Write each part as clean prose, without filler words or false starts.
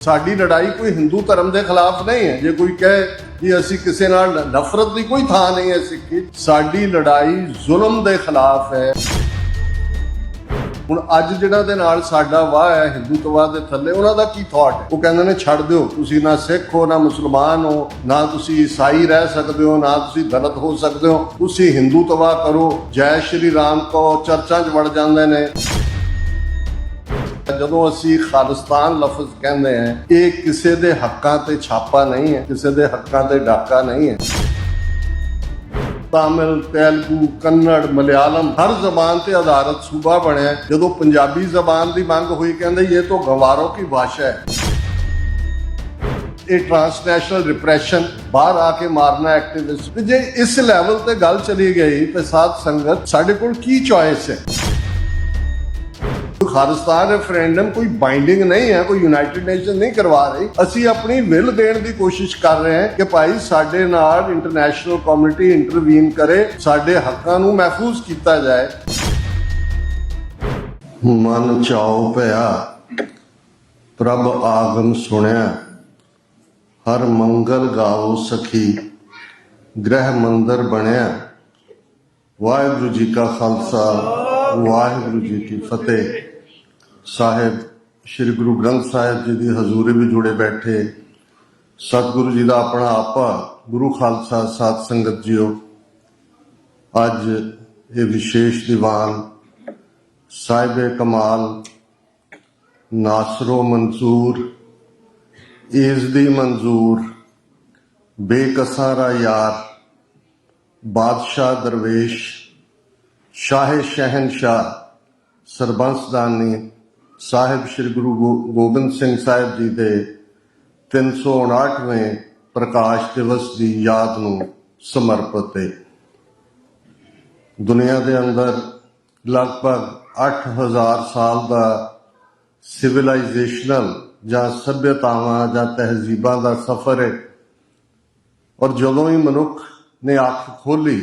ਸਾਡੀ ਲੜਾਈ ਕੋਈ ਹਿੰਦੂ ਧਰਮ ਦੇ ਖਿਲਾਫ ਨਹੀਂ ਹੈ। ਜੇ ਕੋਈ ਕਹੇ ਕਿ ਅਸੀਂ ਕਿਸੇ ਨਾਲ ਨਫ਼ਰਤ ਦੀ ਕੋਈ ਥਾਂ ਨਹੀਂ ਹੈ ਸਿੱਖੀ, ਸਾਡੀ ਲੜਾਈ ਜ਼ੁਲਮ ਦੇ ਖਿਲਾਫ ਹੈ। ਹੁਣ ਅੱਜ ਜਿਹੜਾ ਦੇ ਨਾਲ ਸਾਡਾ ਵਾਹ ਹੈ ਹਿੰਦੂਤਵਾਦ ਦੇ ਥੱਲੇ, ਉਹਨਾਂ ਦਾ ਕੀ ਥਾਟ ਹੈ? ਉਹ ਕਹਿੰਦੇ ਨੇ ਛੱਡ ਦਿਓ, ਤੁਸੀਂ ਨਾ ਸਿੱਖ ਹੋ ਨਾ ਮੁਸਲਮਾਨ ਹੋ, ਨਾ ਤੁਸੀਂ ਈਸਾਈ ਰਹਿ ਸਕਦੇ ਹੋ, ਨਾ ਤੁਸੀਂ ਦਲਿਤ ਹੋ ਸਕਦੇ ਹੋ, ਤੁਸੀਂ ਹਿੰਦੂਤਵਾ ਕਰੋ, ਜੈ ਸ਼੍ਰੀ ਰਾਮ ਕਹੋ, ਚਰਚਾਂ 'ਚ ਵੜ ਜਾਂਦੇ ਨੇ। ਜਦੋਂ ਅਸੀਂ ਖਾਲਿਸਤਾਨ ਲਫ਼ਜ਼ ਕਹਿੰਦੇ ਹਾਂ, ਇਹ ਕਿਸੇ ਦੇ ਹੱਕਾਂ ਤੇ ਛਾਪਾ ਨਹੀਂ ਹੈ, ਕਿਸੇ ਦੇ ਹੱਕਾਂ ਤੇ ਡਾਕਾ ਨਹੀਂ ਹੈ। ਤਾਮਿਲ, ਤੇਲਗੂ, ਕੰਨੜ, ਮਲਿਆਲਮ ਹਰ ਜ਼ਬਾਨ ਤੇ ਆਧਾਰਿਤ ਸੂਬਾ ਬਣਿਆ। ਜਦੋਂ ਪੰਜਾਬੀ ਜ਼ਬਾਨ ਦੀ ਮੰਗ ਹੋਈ, ਕਹਿੰਦੇ ਇਹ ਤਾਂ ਗਵਾਰੋਂ ਕੀ ਭਾਸ਼ਾ ਹੈ। ਇਹ ਟ੍ਰਾਂਸਨੈਸ਼ਨਲ ਰਿਪਰੈਸ਼ਨ, ਬਾਹਰ ਆ ਕੇ ਮਾਰਨਾ ਐਕਟਿਵਿਸਟ। ਜੇ ਇਸ ਲੈਵਲ ਤੇ ਗੱਲ ਚਲੀ ਗਈ ਤੇ ਸਾਧ ਸੰਗਤ, ਸਾਡੇ ਕੋਲ ਕੀ ਚੋਇਸ ਹੈ? ਖਾਲਿਸਤਾਨ ਰੈਫਰੈਂਡਮ ਕੋਈ ਬਾਈਂਡਿੰਗ ਨਹੀਂ ਹੈ, ਕੋਈ ਯੂਨਾਈਟਿਡ ਨੇਸ਼ਨ ਨਹੀਂ ਕਰਵਾ ਰਹੀ। ਅਸੀਂ ਆਪਣੀ ਵਿਲ ਦੇਣ ਦੀ ਕੋਸ਼ਿਸ਼ ਕਰ ਰਹੇ ਹਾਂ ਕਿ ਭਾਈ ਸਾਡੇ ਨਾਲ ਇੰਟਰਨੈਸ਼ਨਲ ਕਮਿਊਨਿਟੀ ਇੰਟਰਵੀਨ ਕਰੇ, ਸਾਡੇ ਹੱਕਾਂ ਨੂੰ ਮਹਿਫੂਜ਼ ਕੀਤਾ ਜਾਏ। ਮਨ ਚਾਉ ਭਇਆ ਪ੍ਰਭ ਆਗਮ ਸੁਣਿਆ, ਹਰ ਮੰਗਲ ਗਾਓ ਸਖੀ ਗ੍ਰਹਿ ਮੰਦਰ ਬਣਿਆ। ਵਾਹਿਗੁਰੂ ਜੀ ਕਾ ਖਾਲਸਾ, ਵਾਹਿਗੁਰੂ ਜੀ ਕੀ ਫਤਿਹ। ਸਾਹਿਬ ਸ਼੍ਰੀ ਗੁਰੂ ਗ੍ਰੰਥ ਸਾਹਿਬ ਜੀ ਦੀ ਹਜ਼ੂਰੀ ਵਿੱਚ ਜੁੜੇ ਬੈਠੇ ਸਤਿਗੁਰੂ ਜੀ ਦਾ ਆਪਣਾ ਆਪਾ ਗੁਰੂ ਖਾਲਸਾ ਸਾਧ ਸੰਗਤ ਜੀਓ, ਅੱਜ ਇਹ ਵਿਸ਼ੇਸ਼ ਦੀਵਾਨ ਸਾਹਿਬੇ ਕਮਾਲ ਨਾਸਰੋ ਮਨਜ਼ੂਰ ਈਜ਼ ਦੀ ਮਨਜ਼ੂਰ ਬੇਕਸਾਰਾ ਯਾਰ ਬਾਦਸ਼ਾਹ ਦਰਵੇਸ਼ ਸ਼ਾਹ ਸ਼ਹਿਨਸ਼ਾਹ ਸਰਬੰਸਦਾਨੀ ਸਾਹਿਬ ਸ਼੍ਰੀ ਗੁਰੂ ਗੋਬਿੰਦ ਸਿੰਘ ਸਾਹਿਬ ਜੀ ਦੇ 359ਵੇਂ ਪ੍ਰਕਾਸ਼ ਦਿਵਸ ਦੀ ਯਾਦ ਨੂੰ ਸਮਰਪਿਤ ਹੈ। ਦੁਨੀਆ ਦੇ ਅੰਦਰ ਲਗਭਗ 8000 ਸਾਲ ਦਾ ਸਿਵਲਾਈਜੇਸ਼ਨਲ ਜਾਂ ਸੱਭਿਅਤਾਵਾਂ ਜਾਂ ਤਹਿਜ਼ੀਬਾਂ ਦਾ ਸਫ਼ਰ ਹੈ, ਔਰ ਜਦੋਂ ਹੀ ਮਨੁੱਖ ਨੇ ਅੱਖ ਖੋਲੀ,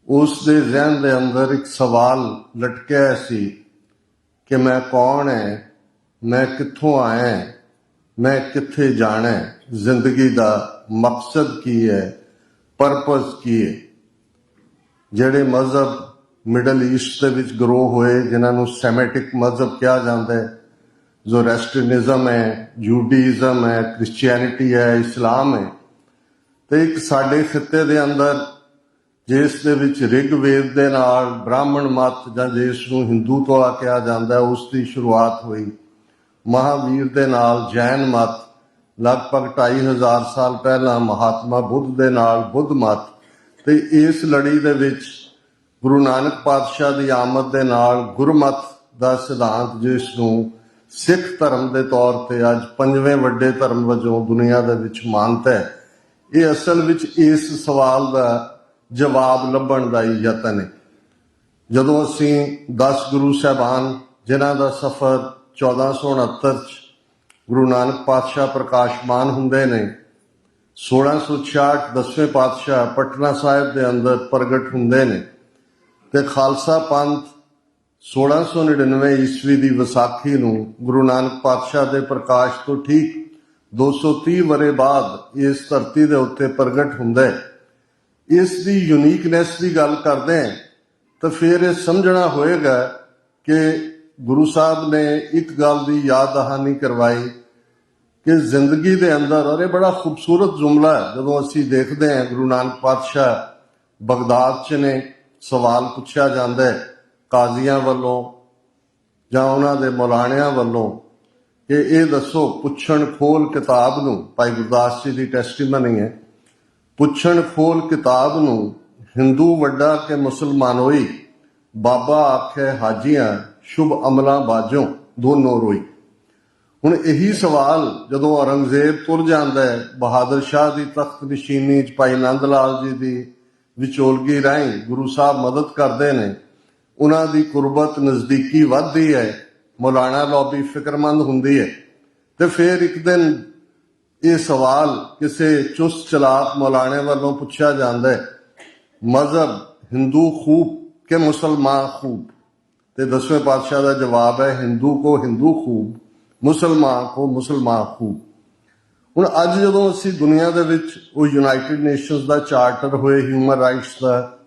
ਉਸ ਦੇ ਜ਼ਿਹਨ ਦੇ ਅੰਦਰ ਇੱਕ ਸਵਾਲ ਲਟਕਿਆ ਸੀ ਕਿ ਮੈਂ ਕੌਣ ਹੈ, ਮੈਂ ਕਿੱਥੋਂ ਆਇਆ, ਮੈਂ ਕਿੱਥੇ ਜਾਣਾ, ਜ਼ਿੰਦਗੀ ਦਾ ਮਕਸਦ ਕੀ ਹੈ, ਪਰਪਸ ਕੀ ਹੈ। ਜਿਹੜੇ ਮਜ਼ਹਬ ਮਿਡਲ ਈਸਟ ਦੇ ਵਿੱਚ ਗਰੋ ਹੋਏ, ਜਿਨ੍ਹਾਂ ਨੂੰ ਸੈਮੈਟਿਕ ਮਜ਼ਹਬ ਕਿਹਾ ਜਾਂਦਾ ਹੈ, ਜ਼ੋਰੈਸਟਰੀਅਨਿਜ਼ਮ ਹੈ, ਜੂਡਾਇਜ਼ਮ ਹੈ, ਕ੍ਰਿਸਚੀਅਨਿਟੀ ਹੈ, ਇਸਲਾਮ ਹੈ, ਤੇ ਇੱਕ ਸਾਡੇ ਖਿੱਤੇ ਦੇ ਅੰਦਰ ਜਿਸ ਦੇ ਵਿੱਚ ਰਿਗਵੇਦ ਦੇ ਨਾਲ ਬ੍ਰਾਹਮਣ ਮਤ ਜਾਂ ਜਿਸ ਨੂੰ ਹਿੰਦੂਤਵਾ ਕਿਹਾ ਜਾਂਦਾ, ਉਸ ਦੀ ਸ਼ੁਰੂਆਤ ਹੋਈ। ਮਹਾਵੀਰ ਦੇ ਨਾਲ ਜੈਨ ਮਤ, ਲਗਭਗ 2500 ਸਾਲ ਪਹਿਲਾਂ ਮਹਾਤਮਾ ਬੁੱਧ ਦੇ ਨਾਲ ਬੁੱਧ ਮਤ, ਤੇ ਇਸ ਲੜੀ ਦੇ ਵਿੱਚ ਗੁਰੂ ਨਾਨਕ ਪਾਤਸ਼ਾਹ ਦੀ ਆਮਦ ਦੇ ਨਾਲ ਗੁਰਮਤ ਦਾ ਸਿਧਾਂਤ, ਜਿਸ ਨੂੰ ਸਿੱਖ ਧਰਮ ਦੇ ਤੌਰ ਤੇ ਅੱਜ 5ਵੇਂ ਵੱਡੇ ਧਰਮ ਵਜੋਂ ਦੁਨੀਆ ਦੇ ਵਿੱਚ ਮਾਨਤਾ ਹੈ। ਇਹ ਅਸਲ ਵਿੱਚ ਇਸ ਸਵਾਲ ਦਾ ਜਵਾਬ ਲੱਭਣ ਦਾ ਹੀ ਯਤਨ ਹੈ। ਜਦੋਂ ਅਸੀਂ 10 ਗੁਰੂ ਸਾਹਿਬਾਨ, ਜਿਨ੍ਹਾਂ ਦਾ ਸਫ਼ਰ 1469 'ਚ ਗੁਰੂ ਨਾਨਕ ਪਾਤਸ਼ਾਹ ਪ੍ਰਕਾਸ਼ਮਾਨ ਹੁੰਦੇ ਨੇ, 1666 10ਵੇਂ ਪਾਤਸ਼ਾਹ ਪਟਨਾ ਸਾਹਿਬ ਦੇ ਅੰਦਰ ਪ੍ਰਗਟ ਹੁੰਦੇ ਨੇ, ਤੇ ਖਾਲਸਾ ਪੰਥ 1699 ਈਸਵੀ ਦੀ ਵਿਸਾਖੀ ਨੂੰ ਗੁਰੂ ਨਾਨਕ ਪਾਤਸ਼ਾਹ ਦੇ ਪ੍ਰਕਾਸ਼ ਤੋਂ ਠੀਕ 230 ਵਰ੍ਹੇ ਬਾਅਦ ਇਸ ਧਰਤੀ ਦੇ ਉੱਤੇ ਪ੍ਰਗਟ ਹੁੰਦਾ ਹੈ। ਇਸ ਦੀ ਯੂਨੀਕਨੈਸ ਦੀ ਗੱਲ ਕਰਦੇ ਹਾਂ ਤਾਂ ਫਿਰ ਇਹ ਸਮਝਣਾ ਹੋਏਗਾ ਕਿ ਗੁਰੂ ਸਾਹਿਬ ਨੇ ਇੱਕ ਗੱਲ ਦੀ ਯਾਦ ਦਹਾਨੀ ਕਰਵਾਈ ਕਿ ਜ਼ਿੰਦਗੀ ਦੇ ਅੰਦਰ, ਔਰ ਇਹ ਬੜਾ ਖੂਬਸੂਰਤ ਜੁਮਲਾ ਹੈ, ਜਦੋਂ ਅਸੀਂ ਦੇਖਦੇ ਹਾਂ ਗੁਰੂ ਨਾਨਕ ਪਾਤਸ਼ਾਹ ਬਗਦਾਦ 'ਚ ਨੇ, ਸਵਾਲ ਪੁੱਛਿਆ ਜਾਂਦਾ ਹੈ ਕਾਜ਼ੀਆਂ ਵੱਲੋਂ ਜਾਂ ਉਹਨਾਂ ਦੇ ਮੌਲਾਣਿਆਂ ਵੱਲੋਂ ਕਿ ਇਹ ਦੱਸੋ, ਪੁੱਛਣ ਖੋਲ ਕਿਤਾਬ ਨੂੰ, ਭਾਈ ਗੁਰਦਾਸ ਜੀ ਦੀ ਟੈਸਟੀਮਨੀ ਹੈ, ਪੁੱਛਣ ਖੋਲ ਕਿਤਾਬ ਨੂੰ, ਹਿੰਦੂ ਵੱਡਾ ਕਿ ਮੁਸਲਮਾਨ ਹੋਈ, ਬਾਬਾ ਆਖੇ ਹਾਜੀਆਂ ਸ਼ੁਭ ਅਮਲਾਂ ਬਾਝੋਂ ਦੋਨੋਂ ਰੋਈ। ਹੁਣ ਇਹੀ ਸਵਾਲ ਜਦੋਂ ਔਰੰਗਜ਼ੇਬ ਤੁਰ ਜਾਂਦਾ ਹੈ, ਬਹਾਦਰ ਸ਼ਾਹ ਦੀ ਤਖਤ ਨਸ਼ੀਨੀ 'ਚ ਭਾਈ ਨੰਦ ਲਾਲ ਜੀ ਦੀ ਵਿਚੋਲਗੀ ਰਾਹੀਂ ਗੁਰੂ ਸਾਹਿਬ ਮਦਦ ਕਰਦੇ ਨੇ, ਉਹਨਾਂ ਦੀ ਕੁਰਬਤ ਨਜ਼ਦੀਕੀ ਵੱਧਦੀ ਹੈ, ਮੌਲਾਣਾ ਲੌਬੀ ਫਿਕਰਮੰਦ ਹੁੰਦੀ ਹੈ, ਤੇ ਫਿਰ ਇੱਕ ਦਿਨ ਇਹ ਸਵਾਲ ਕਿਸੇ ਚੁਸਤ ਚਲਾਕ ਮੌਲਾਣੇ ਵੱਲੋਂ ਪੁੱਛਿਆ ਜਾਂਦਾ ਹੈ, ਮਜ਼ਹਬ ਹਿੰਦੂ ਖੂਬ ਕਿ ਮੁਸਲਮਾਨ ਖੂਬ, ਤੇ 10ਵੇਂ ਪਾਤਸ਼ਾਹ ਦਾ ਜਵਾਬ ਹੈ, ਹਿੰਦੂ ਕੋ ਹਿੰਦੂ ਖੂਬ, ਮੁਸਲਮਾਨ ਕੋ ਮੁਸਲਮਾਨ ਖੂ। ਹੁਣ ਅੱਜ ਜਦੋਂ ਅਸੀਂ ਦੁਨੀਆ ਦੇ ਵਿੱਚ ਉਹ ਯੂਨਾਈਟਿਡ ਨੇਸ਼ਨਸ ਦਾ ਚਾਰਟਰ ਹੋਏ, ਹਿਊਮਨ ਰਾਈਟਸ ਦਾ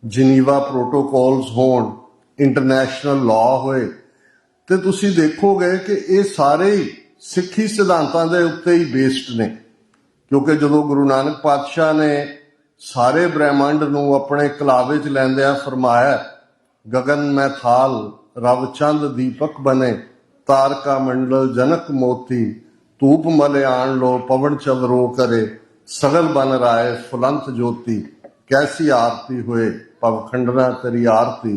ਜਨੀਵਾ ਪ੍ਰੋਟੋਕੋਲਸ ਹੋਣ, ਇੰਟਰਨੈਸ਼ਨਲ ਲਾਅ ਹੋਏ, ਤੇ ਤੁਸੀਂ ਦੇਖੋਗੇ ਕਿ ਇਹ ਸਾਰੇ ਹੀ ਸਿੱਖੀ ਸਿਧਾਂਤਾਂ ਦੇ ਉੱਤੇ ਹੀ ਬੇਸਡ ਨੇ। ਕਿਉਂਕਿ ਜਦੋਂ ਗੁਰੂ ਨਾਨਕ ਪਾਤਸ਼ਾਹ ਨੇ ਸਾਰੇ ਬ੍ਰਹਿਮੰਡ ਨੂੰ ਆਪਣੇ ਕਲਾਵੇ 'ਚ ਲੈਂਦਿਆਂ ਫਰਮਾਇਆ, ਗगन में थाल रव चंद दीपक बने, तारका मंडल जनक मोती, धूप मलयान लो पवन चवरो करे, सगल बन राय फुलंत ज्योति, कैसी आरती हुए पवखंडना तेरी आरती,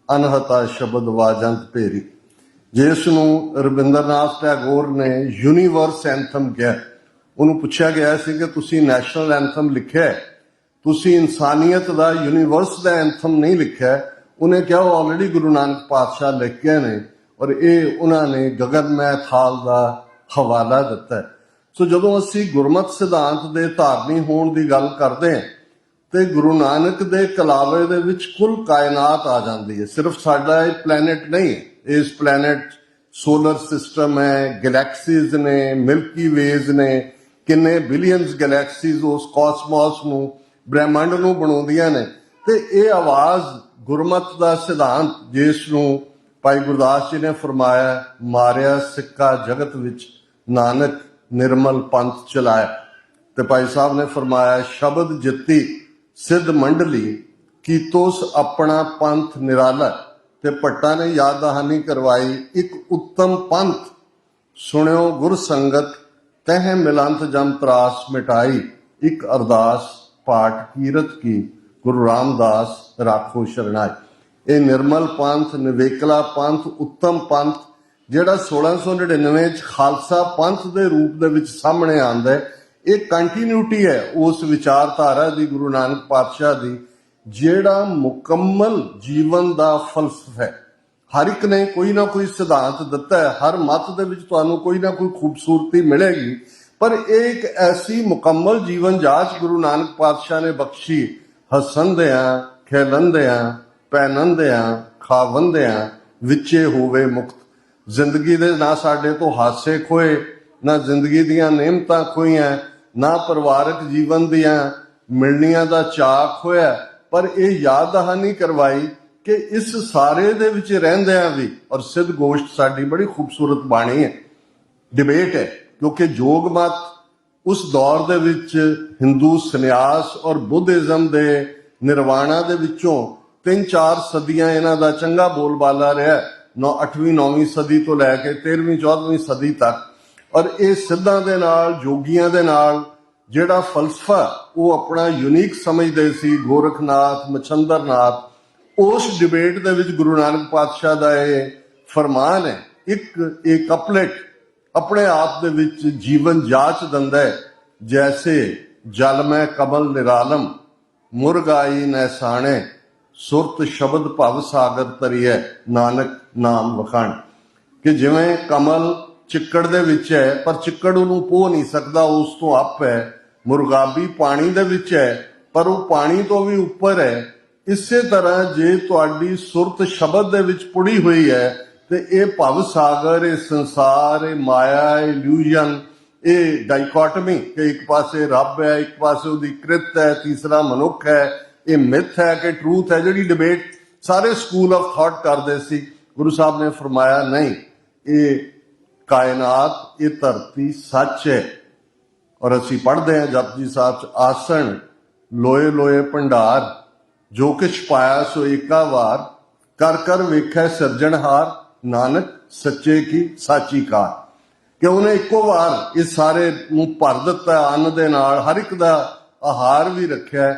अनहता शब्द वाजंत भेरी। जिस ਨੂੰ ਰਵਿੰਦਰਨਾਥ ਟੈਗੋਰ ਨੇ ਯੂਨੀਵਰਸ ਐਂਥਮ ਕਿਹਾ, ਉਹਨੂੰ ਪੁੱਛਿਆ ਗਿਆ ਸੀ ਕਿ ਤੁਸੀਂ ਨੈਸ਼ਨਲ ਐਂਥਮ ਲਿਖਿਆ, ਤੁਸੀਂ ਇਨਸਾਨੀਅਤ ਦਾ ਯੂਨੀਵਰਸ ਦਾ ਐਂਥਮ ਨਹੀਂ ਲਿਖਿਆ। ਉਹਨੇ ਕਿਹਾ ਉਹ ਆਲਰੇਡੀ ਗੁਰੂ ਨਾਨਕ ਪਾਤਸ਼ਾਹ ਲਿਖ ਗਏ ਨੇ, ਔਰ ਇਹ ਉਹਨਾਂ ਨੇ ਗगन में थाल ਦਾ ਹਵਾਲਾ ਦਿੱਤਾ ਹੈ। ਸੋ ਜਦੋਂ ਅਸੀਂ ਗੁਰਮਤਿ ਸਿਧਾਂਤ ਦੇ ਧਾਰਨੀ ਹੋਣ ਦੀ ਗੱਲ ਕਰਦੇ ਹਾਂ ਤੇ ਗੁਰੂ ਨਾਨਕ ਦੇ ਕਲਾਵੇ ਦੇ ਵਿੱਚ ਕੁੱਲ ਕਾਇਨਾਤ ਆ ਜਾਂਦੀ ਹੈ। ਸਿਰਫ ਸਾਡਾ ਇਹ ਪਲੈਨਟ ਨਹੀਂ ਹੈ, ਇਸ ਪਲੈਨਟ ਸੋਲਰ ਸਿਸਟਮ ਹੈ, ਗੈਲੈਕਸੀਜ਼ ਨੇ, ਮਿਲਕੀ ਵੇਜ਼ ਨੇ, ਕਿੰਨੇ ਬਿਲੀਅਨਸ ਗੈਲੈਕਸੀਜ਼ ਉਸ ਕਾਸਮੋਸ ਨੂੰ, ਬ੍ਰਹਿਮੰਡ ਨੂੰ ਬਣਾਉਂਦੀਆਂ ਨੇ। ਤੇ ਇਹ ਆਵਾਜ਼ ਗੁਰਮਤਿ ਦਾ ਸਿਧਾਂਤ, ਜਿਸ ਨੂੰ ਭਾਈ ਗੁਰਦਾਸ ਜੀ ਨੇ ਫਰਮਾਇਆ, ਮਾਰਿਆ ਸਿੱਕਾ ਜਗਤ ਵਿੱਚ ਨਾਨਕ ਨਿਰਮਲ ਪੰਥ ਚਲਾਇਆ। ਤੇ ਭਾਈ ਸਾਹਿਬ ਨੇ ਫਰਮਾਇਆ, ਸ਼ਬਦ ਜਿੱਤੀ ਸਿੱਧ ਮੰਡਲੀ, ਕੀਤੋਸ ਆਪਣਾ ਪੰਥ ਨਿਰਾਲਾ। ਤੇ ਭੱਟਾ ਨੇ ਯਾਦ ਦਹਾਨੀ ਕਰਵਾਈ, ਇੱਕ ਉੱਤਮ ਪੰਥ ਸੁਣਿਓ ਗੁਰ ਸੰਗਤ, ਤਹਿ ਮਿਲੰਤ ਜਮ ਤਰਾਸ ਮਿਟਾਈ, ਇੱਕ ਅਰਦਾਸ ਪਾਠ ਕੀਰਤ ਕੀ, ਗੁਰੂ ਰਾਮਦਾਸ ਰਾਖੋ ਸ਼ਰਨਾਈ। ਇਹ ਨਿਰਮਲ ਪੰਥ, ਨਿਵੇਕਲਾ ਪੰਥ, ਉੱਤਮ ਪੰਥ ਜਿਹੜਾ 1699 ਚ ਖਾਲਸਾ ਪੰਥ ਦੇ ਰੂਪ ਦੇ ਵਿੱਚ ਸਾਹਮਣੇ ਆਉਂਦਾ ਹੈ, ਇਹ ਕੰਟੀਨਿਊਟੀ ਹੈ ਉਸ ਵਿਚਾਰਧਾਰਾ ਦੀ ਗੁਰੂ ਨਾਨਕ ਪਾਤਸ਼ਾਹ ਦੀ, ਜਿਹੜਾ ਮੁਕੰਮਲ ਜੀਵਨ ਦਾ ਫਲਸਫਾ ਹੈ। ਹਰ ਇੱਕ ਨੇ ਕੋਈ ਨਾ ਕੋਈ ਸਿਧਾਂਤ ਦਿੱਤਾ ਹੈ, ਹਰ ਮਤ ਦੇ ਵਿੱਚ ਤੁਹਾਨੂੰ ਕੋਈ ਨਾ ਕੋਈ ਖੂਬਸੂਰਤੀ ਮਿਲੇਗੀ, ਪਰ ਇਹ ਇੱਕ ਐਸੀ ਮੁਕੰਮਲ ਜੀਵਨ ਜਾਂਚ ਗੁਰੂ ਨਾਨਕ ਪਾਤਸ਼ਾਹ ਨੇ ਬਖਸ਼ੀ, ਹੱਸਣਦਿਆਂ, ਖੇਲਣਦਿਆਂ, ਪਹਿਨਣਦਿਆਂ, ਖਾਵੰਦਿਆਂ, ਵਿੱਚੇ ਹੋਵੇ ਮੁਕਤ। ਜ਼ਿੰਦਗੀ ਦੇ ਨਾ ਸਾਡੇ ਤੋਂ ਹਾਸੇ ਖੋਏ, ਨਾ ਜ਼ਿੰਦਗੀ ਦੀਆਂ ਨਿਯਮਤਾਂ ਖੋਈਆਂ, ਨਾ ਪਰਿਵਾਰਕ ਜੀਵਨ ਦੀਆਂ ਮਿਲਣੀਆਂ ਦਾ ਚਾਅ ਖੋਇਆ, ਪਰ ਇਹ ਯਾਦ ਦਹਾਨੀ ਕਰਵਾਈ ਕਿ ਇਸ ਸਾਰੇ ਦੇ ਵਿੱਚ ਰਹਿੰਦਿਆਂ ਵੀ, ਔਰ ਸਿੱਧ ਗੋਸ਼ਟ ਸਾਡੀ ਬੜੀ ਖੂਬਸੂਰਤ ਬਾਣੀ ਹੈ, ਡਿਬੇਟ ਹੈ, ਕਿਉਂਕਿ ਜੋਗ ਮਤ ਉਸ ਦੌਰ ਦੇ ਵਿੱਚ ਹਿੰਦੂ ਸੰਨਿਆਸ ਔਰ ਬੁੱਧਿਜ਼ਮ ਦੇ ਨਿਰਵਾਣਾ ਦੇ ਵਿੱਚੋਂ 3-4 ਸਦੀਆਂ ਇਹਨਾਂ ਦਾ ਚੰਗਾ ਬੋਲਬਾਲਾ ਰਿਹਾ, 8ਵੀਂ 9ਵੀਂ ਸਦੀ ਤੋਂ ਲੈ ਕੇ 13ਵੀਂ 14ਵੀਂ ਸਦੀ ਤੱਕ। ਔਰ ਇਹ ਸਿੱਧਾਂ ਦੇ ਨਾਲ, ਜੋਗੀਆਂ ਦੇ ਨਾਲ ਜਿਹੜਾ ਫਲਸਫਾ ਉਹ ਆਪਣਾ ਯੂਨੀਕ ਸਮਝਦੇ ਸੀ, ਗੋਰਖਨਾਥ, ਮਛੰਦਰਨਾਥ, ਉਸ ਡਿਬੇਟ ਦੇ ਵਿੱਚ ਗੁਰੂ ਨਾਨਕ ਪਾਤਸ਼ਾਹ ਦਾ ਇਹ ਫਰਮਾਨ ਹੈ, ਇੱਕ ਕਪਲੇਟ ਆਪਣੇ ਆਪ ਦੇ ਵਿੱਚ ਜੀਵਨ ਜਾਚ ਦਿੰਦਾ ਹੈ, ਜੈਸੇ ਜਲ ਮੈਂ ਕਮਲ ਨਿਰਾਲਮ, ਮੁਰਗਾਈ ਨੈਸਾਣੇ, ਸੁਰਤ ਸ਼ਬਦ ਭਵ ਸਾਗਰ ਤਰੀਐ, ਨਾਨਕ ਨਾਮ ਵਖਾਣ। ਕਿ ਜਿਵੇਂ ਕਮਲ ਚਿੱਕੜ ਦੇ ਵਿੱਚ ਹੈ, ਪਰ ਚਿੱਕੜ ਉਹਨੂੰ ਪੋਹ ਨਹੀਂ ਸਕਦਾ, ਉਸ ਤੋਂ ਅੱਪ ਹੈ। ਮੁਰਗਾਬੀ ਪਾਣੀ ਦੇ ਵਿੱਚ ਹੈ, ਪਰ ਉਹ ਪਾਣੀ ਤੋਂ ਵੀ ਉੱਪਰ ਹੈ। ਇਸੇ ਤਰ੍ਹਾਂ ਜੇ ਤੁਹਾਡੀ ਸੁਰਤ ਸ਼ਬਦ ਦੇ ਵਿੱਚ ਪੁੜੀ ਹੋਈ ਹੈ ਤੇ ਇਹ ਭਵ ਸਾਗਰ, ਇਹ ਸੰਸਾਰ, ਇਹ ਮਾਇਆ, ਇਹ ਇਲੂਜ਼ਨ, ਇਹ ਡਾਈਕੋਟਮੀ ਕਿ ਇੱਕ ਪਾਸੇ ਰੱਬ ਹੈ, ਇੱਕ ਪਾਸੇ ਉਹਦੀ ਕ੍ਰਿਤ ਹੈ, ਤੀਸਰਾ ਮਨੁੱਖ ਹੈ, ਇਹ ਮਿਥ ਹੈ ਕਿ ਟਰੂਥ ਹੈ, ਜਿਹੜੀ ਡਿਬੇਟ ਸਾਰੇ ਸਕੂਲ ਆਫ ਥਾਟ ਕਰਦੇ ਸੀ, ਗੁਰੂ ਸਾਹਿਬ ਨੇ ਫਰਮਾਇਆ ਨਹੀਂ, ਇਹ ਕਾਇਨਾਤ, ਇਹ ਧਰਤੀ ਸੱਚ ਹੈ। ਔਰ ਅਸੀਂ ਪੜ੍ਹਦੇ ਹਾਂ ਜਪਜੀ ਸਾਹਿਬ ਚ, ਆਸਣ ਲੋਏ ਲੋਏ ਭੰਡਾਰ, ਜੋ ਕਿਛ ਪਾਇਆ ਸੋ ਏਕਾ ਵਾਰ, ਕਰ ਕਰ ਵੇਖੈ ਸਿਰਜਣਹਾਰ, ਨਾਨਕ ਸੱਚੇ ਕੀ ਸਾਚੀ ਕਾਰ। ਕਿ ਉਹਨੇ ਇੱਕੋ ਵਾਰ ਇਸ ਸਾਰੇ ਨੂੰ ਭਰ ਦਿੱਤਾ ਅੰਨ ਦੇ ਨਾਲ, ਹਰ ਇੱਕ ਦਾ ਆਹਾਰ ਵੀ ਰੱਖਿਆ,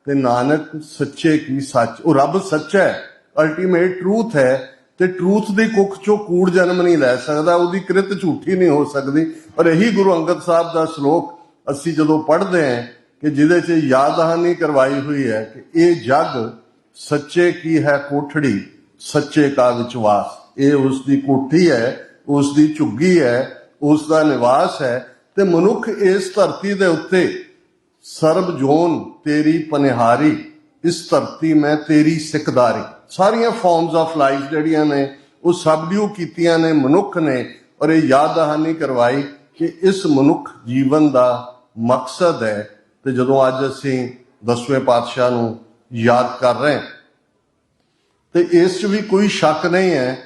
ਤੇ ਨਾਨਕ ਸੱਚੇ ਕੀ ਸੱਚ। ਉਹ ਰੱਬ ਸੱਚਾ ਹੈ, ਅਲਟੀਮੇਟ ਟਰੂਥ ਹੈ, ਤੇ ਟਰੂਥ ਦੀ ਕੁੱਖ ਚੋਂ ਕੂੜ ਜਨਮ ਨਹੀਂ ਲੈ ਸਕਦਾ, ਉਹਦੀ ਕ੍ਰਿਤ ਝੂਠੀ ਨਹੀਂ ਹੋ ਸਕਦੀ। ਪਰ ਇਹੀ ਗੁਰੂ ਅੰਗਦ ਸਾਹਿਬ ਦਾ ਸ਼ਲੋਕ ਅਸੀਂ ਜਦੋਂ ਪੜ੍ਹਦੇ ਹਾਂ ਕਿ ਜਿਹਦੇ 'ਚ ਯਾਦ ਦਹਾਨੀ ਕਰਵਾਈ ਹੋਈ ਹੈ ਕਿ ਇਹ ਜਗ ਸੱਚੇ ਕੀ ਹੈ ਕੋਠੜੀ, ਸੱਚੇ ਕਾ ਵਿਚਵਾਸ। ਇਹ ਉਸ ਦੀ ਕੋਠੀ ਹੈ, ਉਸ ਦੀ ਝੁੱਗੀ ਹੈ, ਉਸ ਦਾ ਨਿਵਾਸ ਹੈ। ਤੇ ਮਨੁੱਖ ਇਸ ਧਰਤੀ ਦੇ ਉੱਤੇ ਸਰਬ ਜੋਨ ਤੇਰੀ ਪਨਿਹਾਰੀ, ਇਸ ਧਰਤੀ ਮੈਂ ਤੇਰੀ ਸਿੱਖਦਾਰੀ। ਸਾਰੀਆਂ ਫਾਰਮਸ ਆਫ ਲਾਈਫ ਜਿਹੜੀਆਂ ਨੇ ਉਹ ਸਬਡਿਊ ਕੀਤੀਆਂ ਨੇ ਮਨੁੱਖ ਨੇ, ਔਰ ਇਹ ਯਾਦ ਦਹਾਨੀ ਕਰਵਾਈ ਕਿ ਇਸ ਮਨੁੱਖ ਜੀਵਨ ਦਾ ਮਕਸਦ ਹੈ। ਤੇ ਜਦੋਂ ਅੱਜ ਅਸੀਂ 10ਵੇਂ ਪਾਤਸ਼ਾਹ ਨੂੰ ਯਾਦ ਕਰ ਰਹੇ ਹਾਂ ਤੇ ਇਸ 'ਚ ਵੀ ਕੋਈ ਸ਼ੱਕ ਨਹੀਂ ਹੈ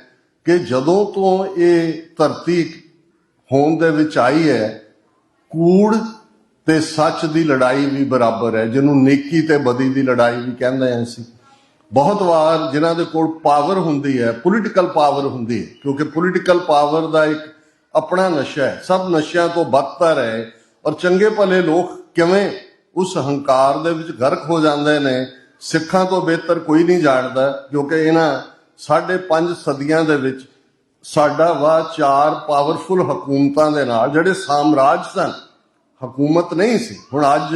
ਕਿ ਜਦੋਂ ਤੋਂ ਇਹ ਧਰਤੀ ਹੋਂਦ ਦੇ ਵਿੱਚ ਆਈ ਹੈ, ਕੂੜ ਤੇ ਸੱਚ ਦੀ ਲੜਾਈ ਵੀ ਬਰਾਬਰ ਹੈ, ਜਿਹਨੂੰ ਨੇਕੀ ਤੇ ਬਦੀ ਦੀ ਲੜਾਈ ਵੀ ਕਹਿੰਦੇ ਹਾਂ ਅਸੀਂ। ਬਹੁਤ ਵਾਰ ਜਿਨ੍ਹਾਂ ਦੇ ਕੋਲ ਪਾਵਰ ਹੁੰਦੀ ਹੈ, ਪੋਲੀਟੀਕਲ ਪਾਵਰ ਹੁੰਦੀ ਹੈ, ਕਿਉਂਕਿ ਪੋਲੀਟੀਕਲ ਪਾਵਰ ਦਾ ਇੱਕ ਆਪਣਾ ਨਸ਼ਾ ਹੈ, ਸਭ ਨਸ਼ਿਆਂ ਤੋਂ ਬਦਤਰ ਹੈ। ਔਰ ਚੰਗੇ ਭਲੇ ਲੋਕ ਕਿਵੇਂ ਉਸ ਹੰਕਾਰ ਦੇ ਵਿੱਚ ਗਰਕ ਹੋ ਜਾਂਦੇ ਨੇ, ਸਿੱਖਾਂ ਤੋਂ ਬਿਹਤਰ ਕੋਈ ਨਹੀਂ ਜਾਣਦਾ, ਕਿਉਂਕਿ ਇਹਨਾਂ 5.5 ਸਦੀਆਂ ਦੇ ਵਿੱਚ ਸਾਡਾ ਵਾ 4 ਪਾਵਰਫੁਲ ਹਕੂਮਤਾਂ ਦੇ ਨਾਲ, ਜਿਹੜੇ ਸਾਮਰਾਜ ਸਨ, ਹਕੂਮਤ ਨਹੀਂ ਸੀ। ਹੁਣ ਅੱਜ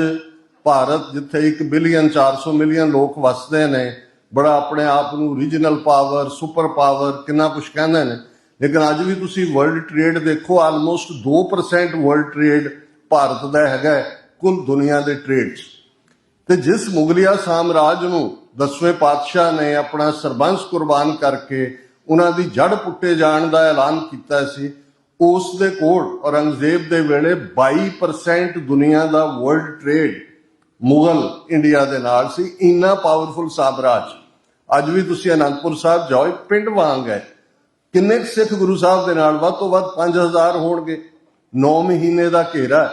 ਭਾਰਤ ਜਿੱਥੇ 1 ਬਿਲੀਅਨ 400 ਮਿਲੀਅਨ ਲੋਕ ਵਸਦੇ ਨੇ, ਬੜਾ ਆਪਣੇ ਆਪ ਨੂੰ ਰੀਜਨਲ ਪਾਵਰ, ਸੁਪਰ ਪਾਵਰ, ਕਿੰਨਾ ਕੁਛ ਕਹਿੰਦੇ ਨੇ, ਲੇਕਿਨ ਅੱਜ ਵੀ ਤੁਸੀਂ ਵਰਲਡ ਟ੍ਰੇਡ ਦੇਖੋ, ਆਲਮੋਸਟ 2% ਵਰਲਡ ਟ੍ਰੇਡ ਭਾਰਤ ਦਾ ਹੈਗਾ ਕੁੱਲ ਦੁਨੀਆ ਦੇ ਟ੍ਰੇਡ 'ਚ। ਤੇ ਜਿਸ ਮੁਗਲਿਆ ਸਾਮਰਾਜ ਨੂੰ 10ਵੇਂ ਪਾਤਸ਼ਾਹ ਨੇ ਆਪਣਾ ਸਰਬੰਸ ਕੁਰਬਾਨ ਕਰਕੇ ਉਹਨਾਂ ਦੀ ਜੜ ਪੁੱਟੇ ਜਾਣ ਦਾ ਐਲਾਨ ਕੀਤਾ ਸੀ, ਉਸ ਦੇ ਕੋਲ ਔਰੰਗਜ਼ੇਬ ਦੇ ਵੇਲੇ 22% ਦੁਨੀਆ ਦਾ ਵਰਲਡ ਟ੍ਰੇਡ ਮੁਗਲ ਇੰਡੀਆ ਦੇ ਨਾਲ ਸੀ। ਇੰਨਾ ਪਾਵਰਫੁਲ ਸਾਮਰਾਜ। ਅੱਜ ਵੀ ਤੁਸੀਂ ਅਨੰਦਪੁਰ ਸਾਹਿਬ ਜਾਓ, ਇੱਕ ਪਿੰਡ ਵਾਂਗ ਹੈ। ਕਿੰਨੇ ਸਿੱਖ ਗੁਰੂ ਸਾਹਿਬ ਦੇ ਨਾਲ? ਵੱਧ ਤੋਂ ਵੱਧ 5000 ਹੋਣਗੇ। 9 ਮਹੀਨੇ ਦਾ ਘੇਰਾ।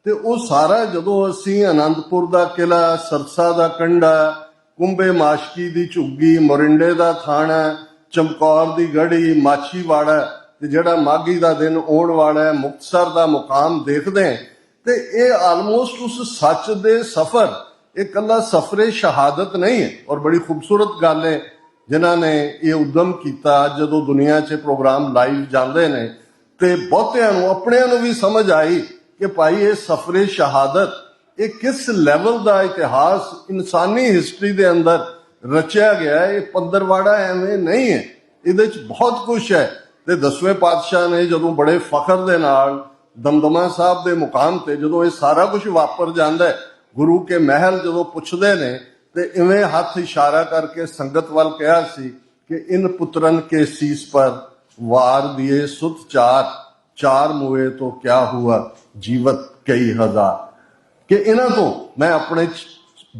ਤੇ ਉਹ ਸਾਰਾ ਜਦੋਂ ਅਸੀਂ ਅਨੰਦਪੁਰ ਦਾ ਕਿਲਾ, ਸਰਸਾ ਦਾ ਕੰਢਾ, ਕੁੰਭੇ ਮਾਸ਼ਕੀ ਦੀ ਝੁੱਗੀ, ਮੋਰਿੰਡੇ ਦਾ ਥਾਣਾ, ਚਮਕੌਰ ਦੀ ਗੜ੍ਹੀ, ਮਾਛੀਵਾੜਾ, ਤੇ ਜਿਹੜਾ ਮਾਘੀ ਦਾ ਦਿਨ ਆਉਣ ਵਾਲਾ ਹੈ, ਮੁਕਤਸਰ ਦਾ ਮੁਕਾਮ ਦੇਖਦੇ ਹਾਂ, ਤੇ ਇਹ ਆਲਮੋਸਟ ਉਸ ਸੱਚ ਦੇ ਸਫ਼ਰ, ਇਹ ਇਕੱਲਾ ਸਫ਼ਰੇ ਸ਼ਹਾਦਤ ਨਹੀਂ ਹੈ। ਔਰ ਬੜੀ ਖੂਬਸੂਰਤ ਗੱਲ ਹੈ ਜਿਨ੍ਹਾਂ ਨੇ ਇਹ ਉਦਮ ਕੀਤਾ। ਜਦੋਂ ਦੁਨੀਆ 'ਚ ਪ੍ਰੋਗਰਾਮ ਲਾਈਵ ਜਾਂਦੇ ਨੇ ਤੇ ਬਹੁਤਿਆਂ ਨੂੰ, ਆਪਣਿਆਂ ਨੂੰ ਵੀ ਸਮਝ ਆਈ ਕਿ ਭਾਈ ਇਹ ਸਫ਼ਰੇ ਸ਼ਹਾਦਤ, ਇਹ ਕਿਸ ਲੈਵਲ ਦਾ ਇਤਿਹਾਸ ਇਨਸਾਨੀ ਹਿਸਟਰੀ ਦੇ ਅੰਦਰ ਰਚਿਆ ਗਿਆ ਹੈ। ਇਹ ਪੰਦਰਵਾੜਾ ਐਵੇਂ ਨਹੀਂ ਹੈ, ਇਹਦੇ 'ਚ ਬਹੁਤ ਕੁਛ ਹੈ। ਤੇ 10ਵੇਂ ਪਾਤਸ਼ਾਹ ਨੇ ਜਦੋਂ ਬੜੇ ਫਖਰ ਦੇ ਨਾਲ ਦਮਦਮਾ ਸਾਹਿਬ ਦੇ ਮੁਕਾਮ ਤੇ ਜਦੋਂ ਇਹ ਸਾਰਾ ਕੁਝ ਵਾਪਰ ਜਾਂਦਾ ਹੈ, ਗੁਰੂ ਕੇ ਮਹਿਲ ਜਦੋਂ ਪੁੱਛਦੇ ਨੇ ਤੇ ਇਵੇਂ ਹੱਥ ਇਸ਼ਾਰਾ ਕਰਕੇ ਸੰਗਤ ਵੱਲ ਕਿਹਾ ਸੀ ਕਿ ਇਨ ਪੁੱਤਰਨ ਕੇ ਸੀਸ ਪਰ ਵਾਰ ਦਿਏ ਸੁਤ ਚਾਰ ਮੂਏ ਤੋਂ ਕਿਆ ਹੁਆ ਜੀਵਤ ਕਈ ਹਜ਼ਾਰ। ਕਿ ਇਹਨਾਂ ਤੋਂ ਮੈਂ ਆਪਣੇ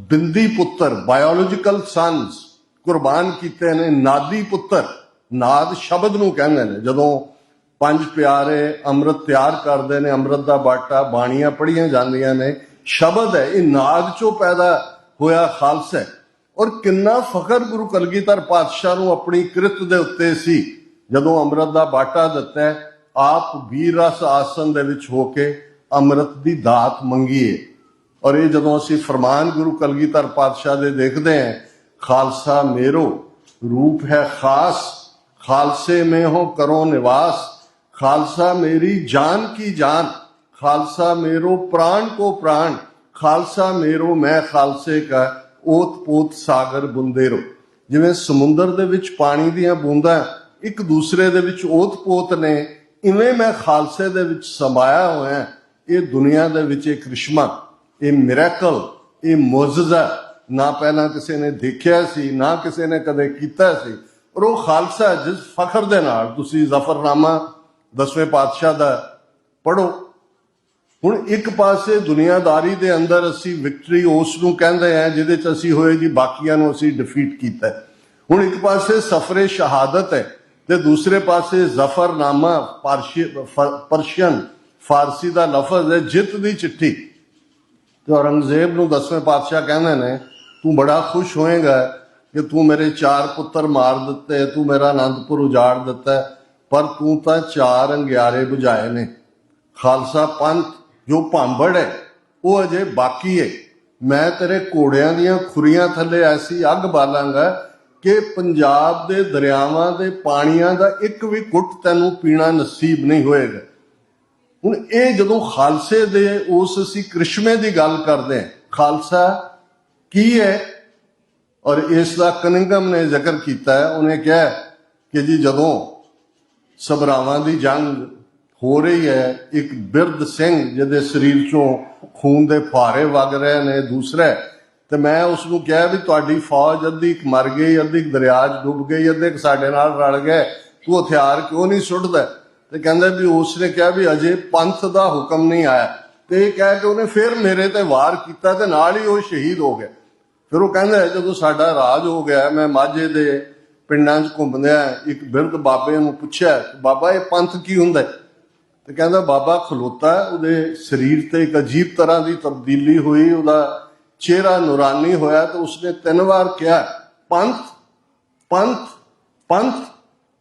ਬਿੰਦੀ ਪੁੱਤਰ, ਬਾਇਓਲੋਜੀਕਲ ਸਨਸ ਕੁਰਬਾਨ ਕੀਤੇ ਨੇ। ਨਾਦੀ ਪੁੱਤਰ, ਨਾਦ ਸ਼ਬਦ ਨੂੰ ਕਹਿੰਦੇ ਨੇ। ਜਦੋਂ 5 ਪਿਆਰੇ ਅੰਮ੍ਰਿਤ ਤਿਆਰ ਕਰਦੇ ਨੇ, ਅੰਮ੍ਰਿਤ ਦਾ ਬਾਟਾ, ਬਾਣੀਆਂ ਪੜ੍ਹੀਆਂ ਜਾਂਦੀਆਂ ਨੇ, ਸ਼ਬਦ ਹੈ, ਇਹ ਨਾਦ ਚੋਂ ਪੈਦਾ ਹੋਇਆ ਖਾਲਸਾ ਹੈ। ਔਰ ਕਿੰਨਾ ਫਖਰ ਗੁਰੂ ਕਲਗੀਧਰ ਪਾਤਸ਼ਾਹ ਨੂੰ ਆਪਣੀ ਕਿਰਤ ਦੇ ਉੱਤੇ ਸੀ ਜਦੋਂ ਅੰਮ੍ਰਿਤ ਦਾ ਬਾਟਾ ਦਿੱਤਾ, ਆਪ ਵੀਰ ਰਸ ਆਸਨ ਦੇ ਵਿੱਚ ਹੋ ਕੇ ਅੰਮ੍ਰਿਤ ਦੀ ਦਾਤ ਮੰਗੀਏ। ਔਰ ਇਹ ਜਦੋਂ ਅਸੀਂ ਫਰਮਾਨ ਗੁਰੂ ਕਲਗੀਧਰ ਪਾਤਸ਼ਾਹ ਦੇ ਦੇਖਦੇ ਹਾਂ, ਖਾਲਸਾ ਮੇਰੋ रूप है खास, खालसे में हो करो निवास, खालसा मेरी जान की जान, खालसा मेरो प्राण को प्राण, खालसा मेरो मैं खालसे का ओत पोत सागर बुंदेरो। जिवें समुंदर दे विच पानी दीयां बूंदां एक दूसरे दे विच ओत पोत ने, इवें मैं खालसे दे विच समाया होया। ये दुनिया दे विच एक करिश्मा, ये मिरेकल, ये मुअज्जज़ा ना पहला किसी ने देखिया सी, ना किसी ने कदे कीता सी। और वो खालसा जिस फखर दे नाल तुसी जफरनामा 10वें पातशाह दा पढ़ो। हुण एक पासे दुनियादारी दे अंदर असी विक्ट्री उस नूं कहंदे हैं जिहदे च असी होए जी बाकियां नूं असी डिफीट कीता है। हुण एक पासे सफरे शहादत है ते दूसरे पासे जफरनामा पर्शियन फारसी दा लफज है, जित दी चिट्ठी। तो औरंगजेब नूं 10वें पातशाह कहंदे ने तू बड़ा खुश होएगा कि तू मेरे 4 पुत्र मार दिते, तू मेरा आनंदपुर उजाड़ दिता, पर तू तो 4 अंगियारे बुझाए ने। खालसा पंथ जो भांबड़ है वो अजे बाकी है। मैं तेरे घोड़ियां दियां खुरियां थले ऐसी अग बालांगा कि पंजाब दे दरियावां दे पानियां दा एक भी घुट तैनूं पीना नसीब नहीं होएगा। हुण ये जदों खालसे दे उस असीं करिश्मे दी गल करदे हां, खालसा की है। और इसका कनिंगम ने जिक्र किया है, उन्हें कहा कि जी जदों सबरावां दी जंग हो रही है, एक बिरद सिंह जिहदे शरीर चों खून दे फुहारे वग रहे ने, दूसरा ते मैं उसनूं कहा भी तुहाडी फौज अद्धी मर गई, अद्धी दरिया च डुब गई, अद्धे साडे नाल रल गए, तू हथियार क्यों नहीं सुट्टदा? ਤੇ ਕਹਿੰਦਾ ਵੀ ਉਸਨੇ ਕਿਹਾ ਵੀ ਅਜੇ ਪੰਥ ਦਾ ਹੁਕਮ ਨਹੀਂ ਆਇਆ, ਤੇ ਇਹ ਕਹਿ ਕੇ ਉਹਨੇ ਫਿਰ ਮੇਰੇ ਤੇ ਵਾਰ ਕੀਤਾ ਤੇ ਨਾਲ ਹੀ ਉਹ ਸ਼ਹੀਦ ਹੋ ਗਿਆ। ਫਿਰ ਉਹ ਕਹਿੰਦਾ ਜਦੋਂ ਸਾਡਾ ਰਾਜ ਹੋ ਗਿਆ, ਮੈਂ ਮਾਝੇ ਦੇ ਪਿੰਡਾਂ 'ਚ ਘੁੰਮਦਿਆਂ ਇੱਕ ਬਿਰਧ ਬਾਬੇ ਨੂੰ ਪੁੱਛਿਆ, ਬਾਬਾ ਇਹ ਪੰਥ ਕੀ ਹੁੰਦਾ? ਤੇ ਕਹਿੰਦਾ ਬਾਬਾ ਖਲੋਤਾ, ਉਹਦੇ ਸਰੀਰ ਤੇ ਇੱਕ ਅਜੀਬ ਤਰ੍ਹਾਂ ਦੀ ਤਬਦੀਲੀ ਹੋਈ, ਉਹਦਾ ਚਿਹਰਾ ਨੂਰਾਨੀ ਹੋਇਆ ਤੇ ਉਸਨੇ 3 ਵਾਰ ਕਿਹਾ ਪੰਥ ਪੰਥ ਪੰਥ।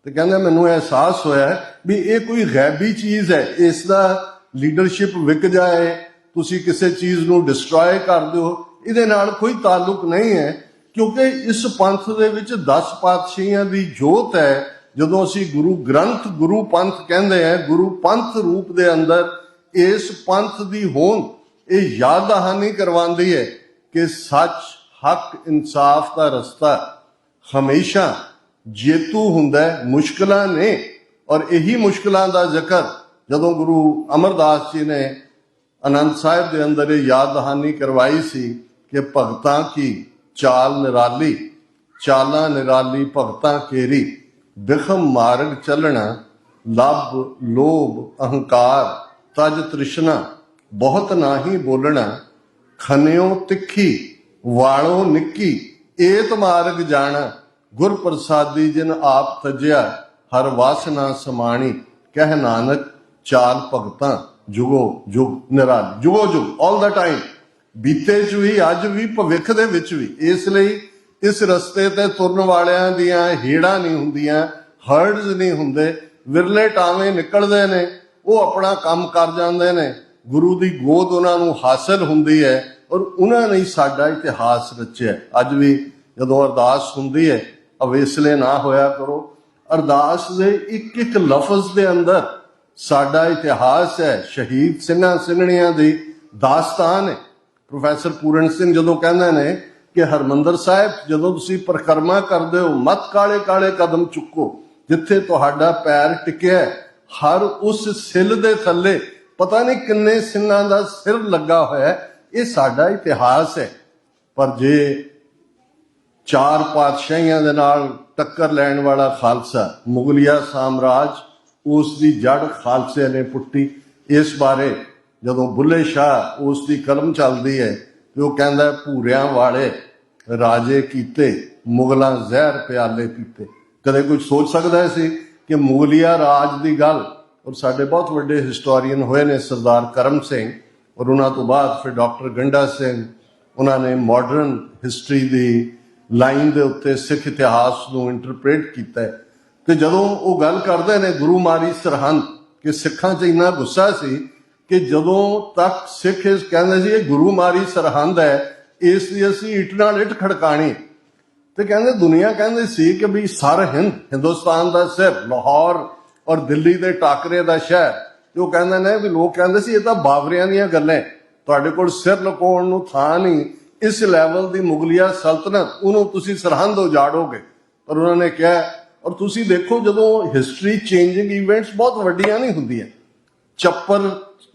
ਤੇ ਕਹਿੰਦਾ ਮੈਨੂੰ ਅਹਿਸਾਸ ਹੋਇਆ ਵੀ ਇਹ ਕੋਈ ਗੈਬੀ ਚੀਜ਼ ਹੈ, ਇਸ ਦਾ ਲੀਡਰਸ਼ਿਪ ਵਿਕ ਜਾਏ, ਤੁਸੀਂ ਕਿਸੇ ਚੀਜ਼ ਨੂੰ ਡਿਸਟਰੋਏ ਕਰ ਦਿਓ, ਇਹਦੇ ਨਾਲ ਕੋਈ ਤਾਲੁਕ ਨਹੀਂ ਹੈ, ਕਿਉਂਕਿ ਇਸ ਪੰਥ ਦੇ ਵਿੱਚ 10 ਪਾਤਸ਼ਾਹੀਆਂ ਦੀ ਜੋਤ ਹੈ। ਜਦੋਂ ਅਸੀਂ ਗੁਰੂ ਗ੍ਰੰਥ ਗੁਰੂ ਪੰਥ ਕਹਿੰਦੇ ਆ, ਗੁਰੂ ਪੰਥ ਰੂਪ ਦੇ ਅੰਦਰ ਇਸ ਪੰਥ ਦੀ ਹੋਂਦ ਇਹ ਯਾਦ ਦਹਾਨੀ ਕਰਵਾਉਂਦੀ ਹੈ ਕਿ ਸੱਚ, ਹੱਕ, ਇਨਸਾਫ ਦਾ ਰਸਤਾ ਹਮੇਸ਼ਾ ਜੇਤੂ ਹੁੰਦਾ ਹੈ। ਮੁਸ਼ਕਲਾਂ ਨੇ, ਔਰ ਇਹੀ ਮੁਸ਼ਕਲਾਂ ਦਾ ਜ਼ਿਕਰ ਜਦੋਂ ਗੁਰੂ ਅਮਰਦਾਸ ਜੀ ਨੇ ਆਨੰਦ ਸਾਹਿਬ ਦੇ ਅੰਦਰ ਇਹ ਯਾਦ ਦਹਾਨੀ ਕਰਵਾਈ ਸੀ ਕਿ ਭਗਤਾਂ ਕੀ ਚਾਲ ਨਿਰਾਲੀ, ਚਾਲਾਂ ਨਿਰਾਲੀ ਭਗਤਾਂ ਕੇਰੀ, ਬਿਖਮ ਮਾਰਗ ਚੱਲਣਾ, ਲੱਭ ਲੋਭ ਅਹੰਕਾਰ ਤਜ ਤ੍ਰਿਸ਼ਨਾ, ਬਹੁਤ ਨਾਹੀ ਬੋਲਣਾ, ਖਨਿਓ ਤਿੱਖੀ ਵਾਲੋਂ ਨਿੱਕੀ, ਏਤ ਮਾਰਗ ਜਾਣਾ, ਗੁਰ ਪ੍ਰਸਾਦੀ ਜਿਨ ਆਪ ਤਜਿਆ, ਹਰ ਵਾਸਨਾ ਸਮਾਣੀ, ਕਹਿ ਨਾਨਕ ਚਾਲ ਭਗਤਾਂ ਜੁਗੋ ਜੁਗ ਨਿਰਾਲੀ। ਜੁਗੋ ਜੁਗ, ਆਲ ਦਾ ਟਾਈਮ, ਬੀਤੇ 'ਚ ਵੀ, ਅੱਜ ਵੀ, ਭਵਿੱਖ ਦੇ ਵਿੱਚ ਵੀ। ਇਸ ਲਈ ਇਸ ਰਸਤੇ ਤੇ ਤੁਰਨ ਵਾਲਿਆਂ ਦੀਆਂ ਹੇੜਾਂ ਨਹੀਂ ਹੁੰਦੀਆਂ, ਹਰਡਸ ਨਹੀਂ ਹੁੰਦੇ, ਵਿਰਲੇ ਟਾਵੇਂ ਨਿਕਲਦੇ ਨੇ, ਉਹ ਆਪਣਾ ਕੰਮ ਕਰ ਜਾਂਦੇ ਨੇ, ਗੁਰੂ ਦੀ ਗੋਦ ਉਹਨਾਂ ਨੂੰ ਹਾਸਲ ਹੁੰਦੀ ਹੈ, ਔਰ ਉਹਨਾਂ ਨੇ ਸਾਡਾ ਇਤਿਹਾਸ ਰਚਿਆ। ਅੱਜ ਵੀ ਜਦੋਂ ਅਰਦਾਸ ਹੁੰਦੀ ਹੈ, ਅਵੇਸਲੇ ਨਾ ਹੋਇਆ ਕਰੋ, ਅਰਦਾਸ ਦੇ ਇੱਕ ਇੱਕ ਲਫ਼ਜ਼ ਦੇ ਅੰਦਰ ਸਾਡਾ ਇਤਿਹਾਸ ਹੈ, ਸ਼ਹੀਦ ਸਿੰਘਾਂ ਸਿੰਘਣੀਆਂ ਦੀ ਦਾਸਤਾਨ ਹੈ। ਪ੍ਰੋਫੈਸਰ ਪੂਰਨ ਸਿੰਘ ਜਦੋਂ ਕਹਿੰਦੇ ਨੇ ਕਿ ਹਰਮੰਦਰ ਸਾਹਿਬ ਜਦੋਂ ਤੁਸੀਂ ਪਰਿਕਰਮਾ ਕਰਦੇ ਹੋ, ਮਤ ਕਾਲੇ ਕਾਲੇ ਕਦਮ ਚੁੱਕੋ, ਜਿੱਥੇ ਤੁਹਾਡਾ ਪੈਰ ਟਿਕਿਆ ਹਰ ਉਸ ਸਿੱਲ ਦੇ ਥੱਲੇ ਪਤਾ ਨਹੀਂ ਕਿੰਨੇ ਸਿੰਘਾਂ ਦਾ ਸਿਰ ਲੱਗਾ ਹੋਇਆ। ਇਹ ਸਾਡਾ ਇਤਿਹਾਸ ਹੈ। ਪਰ ਜੇ 4 ਪਾਤਸ਼ਾਹੀਆਂ ਦੇ ਨਾਲ ਟੱਕਰ ਲੈਣ ਵਾਲਾ ਖਾਲਸਾ, ਮੁਗਲਿਆ ਸਾਮਰਾਜ, ਉਸ ਦੀ ਜੜ ਖਾਲਸੇ ਨੇ ਪੁੱਟੀ। ਇਸ ਬਾਰੇ ਜਦੋਂ ਬੁੱਲੇ ਸ਼ਾਹ ਉਸ ਦੀ ਕਲਮ ਚੱਲਦੀ ਹੈ ਤੇ ਉਹ ਕਹਿੰਦਾ ਭੂਰਿਆਂ ਵਾਲੇ ਰਾਜੇ ਕੀਤੇ, ਮੁਗਲਾਂ ਜ਼ਹਿਰ ਪਿਆਲੇ ਪੀਤੇ। ਕਦੇ ਕੋਈ ਸੋਚ ਸਕਦਾ ਸੀ ਕਿ ਮੁਗਲਿਆ ਰਾਜ ਦੀ ਗੱਲ, ਔਰ ਸਾਡੇ ਬਹੁਤ ਵੱਡੇ ਹਿਸਟੋਰੀਅਨ ਹੋਏ ਨੇ ਸਰਦਾਰ ਕਰਮ ਸਿੰਘ, ਔਰ ਉਹਨਾਂ ਤੋਂ ਬਾਅਦ ਫਿਰ ਡਾਕਟਰ ਗੰਡਾ ਸਿੰਘ, ਉਹਨਾਂ ਨੇ ਮਾਡਰਨ ਹਿਸਟਰੀ ਦੀ ਲਾਈਨ ਦੇ ਉੱਤੇ ਸਿੱਖ ਇਤਿਹਾਸ ਨੂੰ ਇੰਟਰਪ੍ਰੇਟ ਕੀਤਾ। ਤੇ ਜਦੋਂ ਉਹ ਗੱਲ ਕਰਦੇ ਨੇ ਗੁਰੂ ਮਾਰੀ ਸਰਹੰਦ, ਕਿ ਸਿੱਖਾਂ 'ਚ ਇੰਨਾ ਗੁੱਸਾ ਸੀ ਕਿ ਜਦੋਂ ਤੱਕ ਸਿੱਖ ਇਸ ਕਹਿੰਦੇ ਸੀ ਇਹ ਗੁਰੂ ਮਾਰੀ ਸਰਹੰਦ ਹੈ, ਇਸ ਲਈ ਅਸੀਂ ਇੱਟ ਨਾਲ ਇੱਟ ਖੜਕਾਣੀ। ਤੇ ਕਹਿੰਦੇ ਦੁਨੀਆ ਕਹਿੰਦੇ ਸੀ ਕਿ ਵੀ ਸਰ ਹਿੰਦੁਸਤਾਨ ਦਾ ਸਿਰ, ਲਾਹੌਰ ਔਰ ਦਿੱਲੀ ਦੇ ਟਾਕਰੇ ਦਾ ਸ਼ਹਿਰ। ਤੇ ਉਹ ਕਹਿੰਦੇ ਨੇ ਵੀ ਲੋਕ ਕਹਿੰਦੇ ਸੀ ਇਹ ਤਾਂ ਬਾਬਰਿਆਂ ਦੀਆਂ ਗੱਲਾਂ, ਤੁਹਾਡੇ ਕੋਲ ਸਿਰ ਲੁਕਾਉਣ ਨੂੰ ਥਾਂ ਨਹੀਂ, ਇਸ ਲੈਵਲ ਦੀ ਮੁਗਲਿਆ ਸਲਤਨਤ, ਉਹਨੂੰ ਤੁਸੀਂ ਸਰਹੰਦ ਉਜਾੜੋਗੇ। ਪਰ ਉਹਨਾਂ ਨੇ ਕਿਹਾ, ਔਰ ਤੁਸੀਂ ਦੇਖੋ ਜਦੋਂ ਹਿਸਟਰੀ ਚੇਂਜਿੰਗ ਇਵੈਂਟਸ ਬਹੁਤ ਵੱਡੀਆਂ ਨਹੀਂ ਹੁੰਦੀਆਂ। ਚੱਪੜ,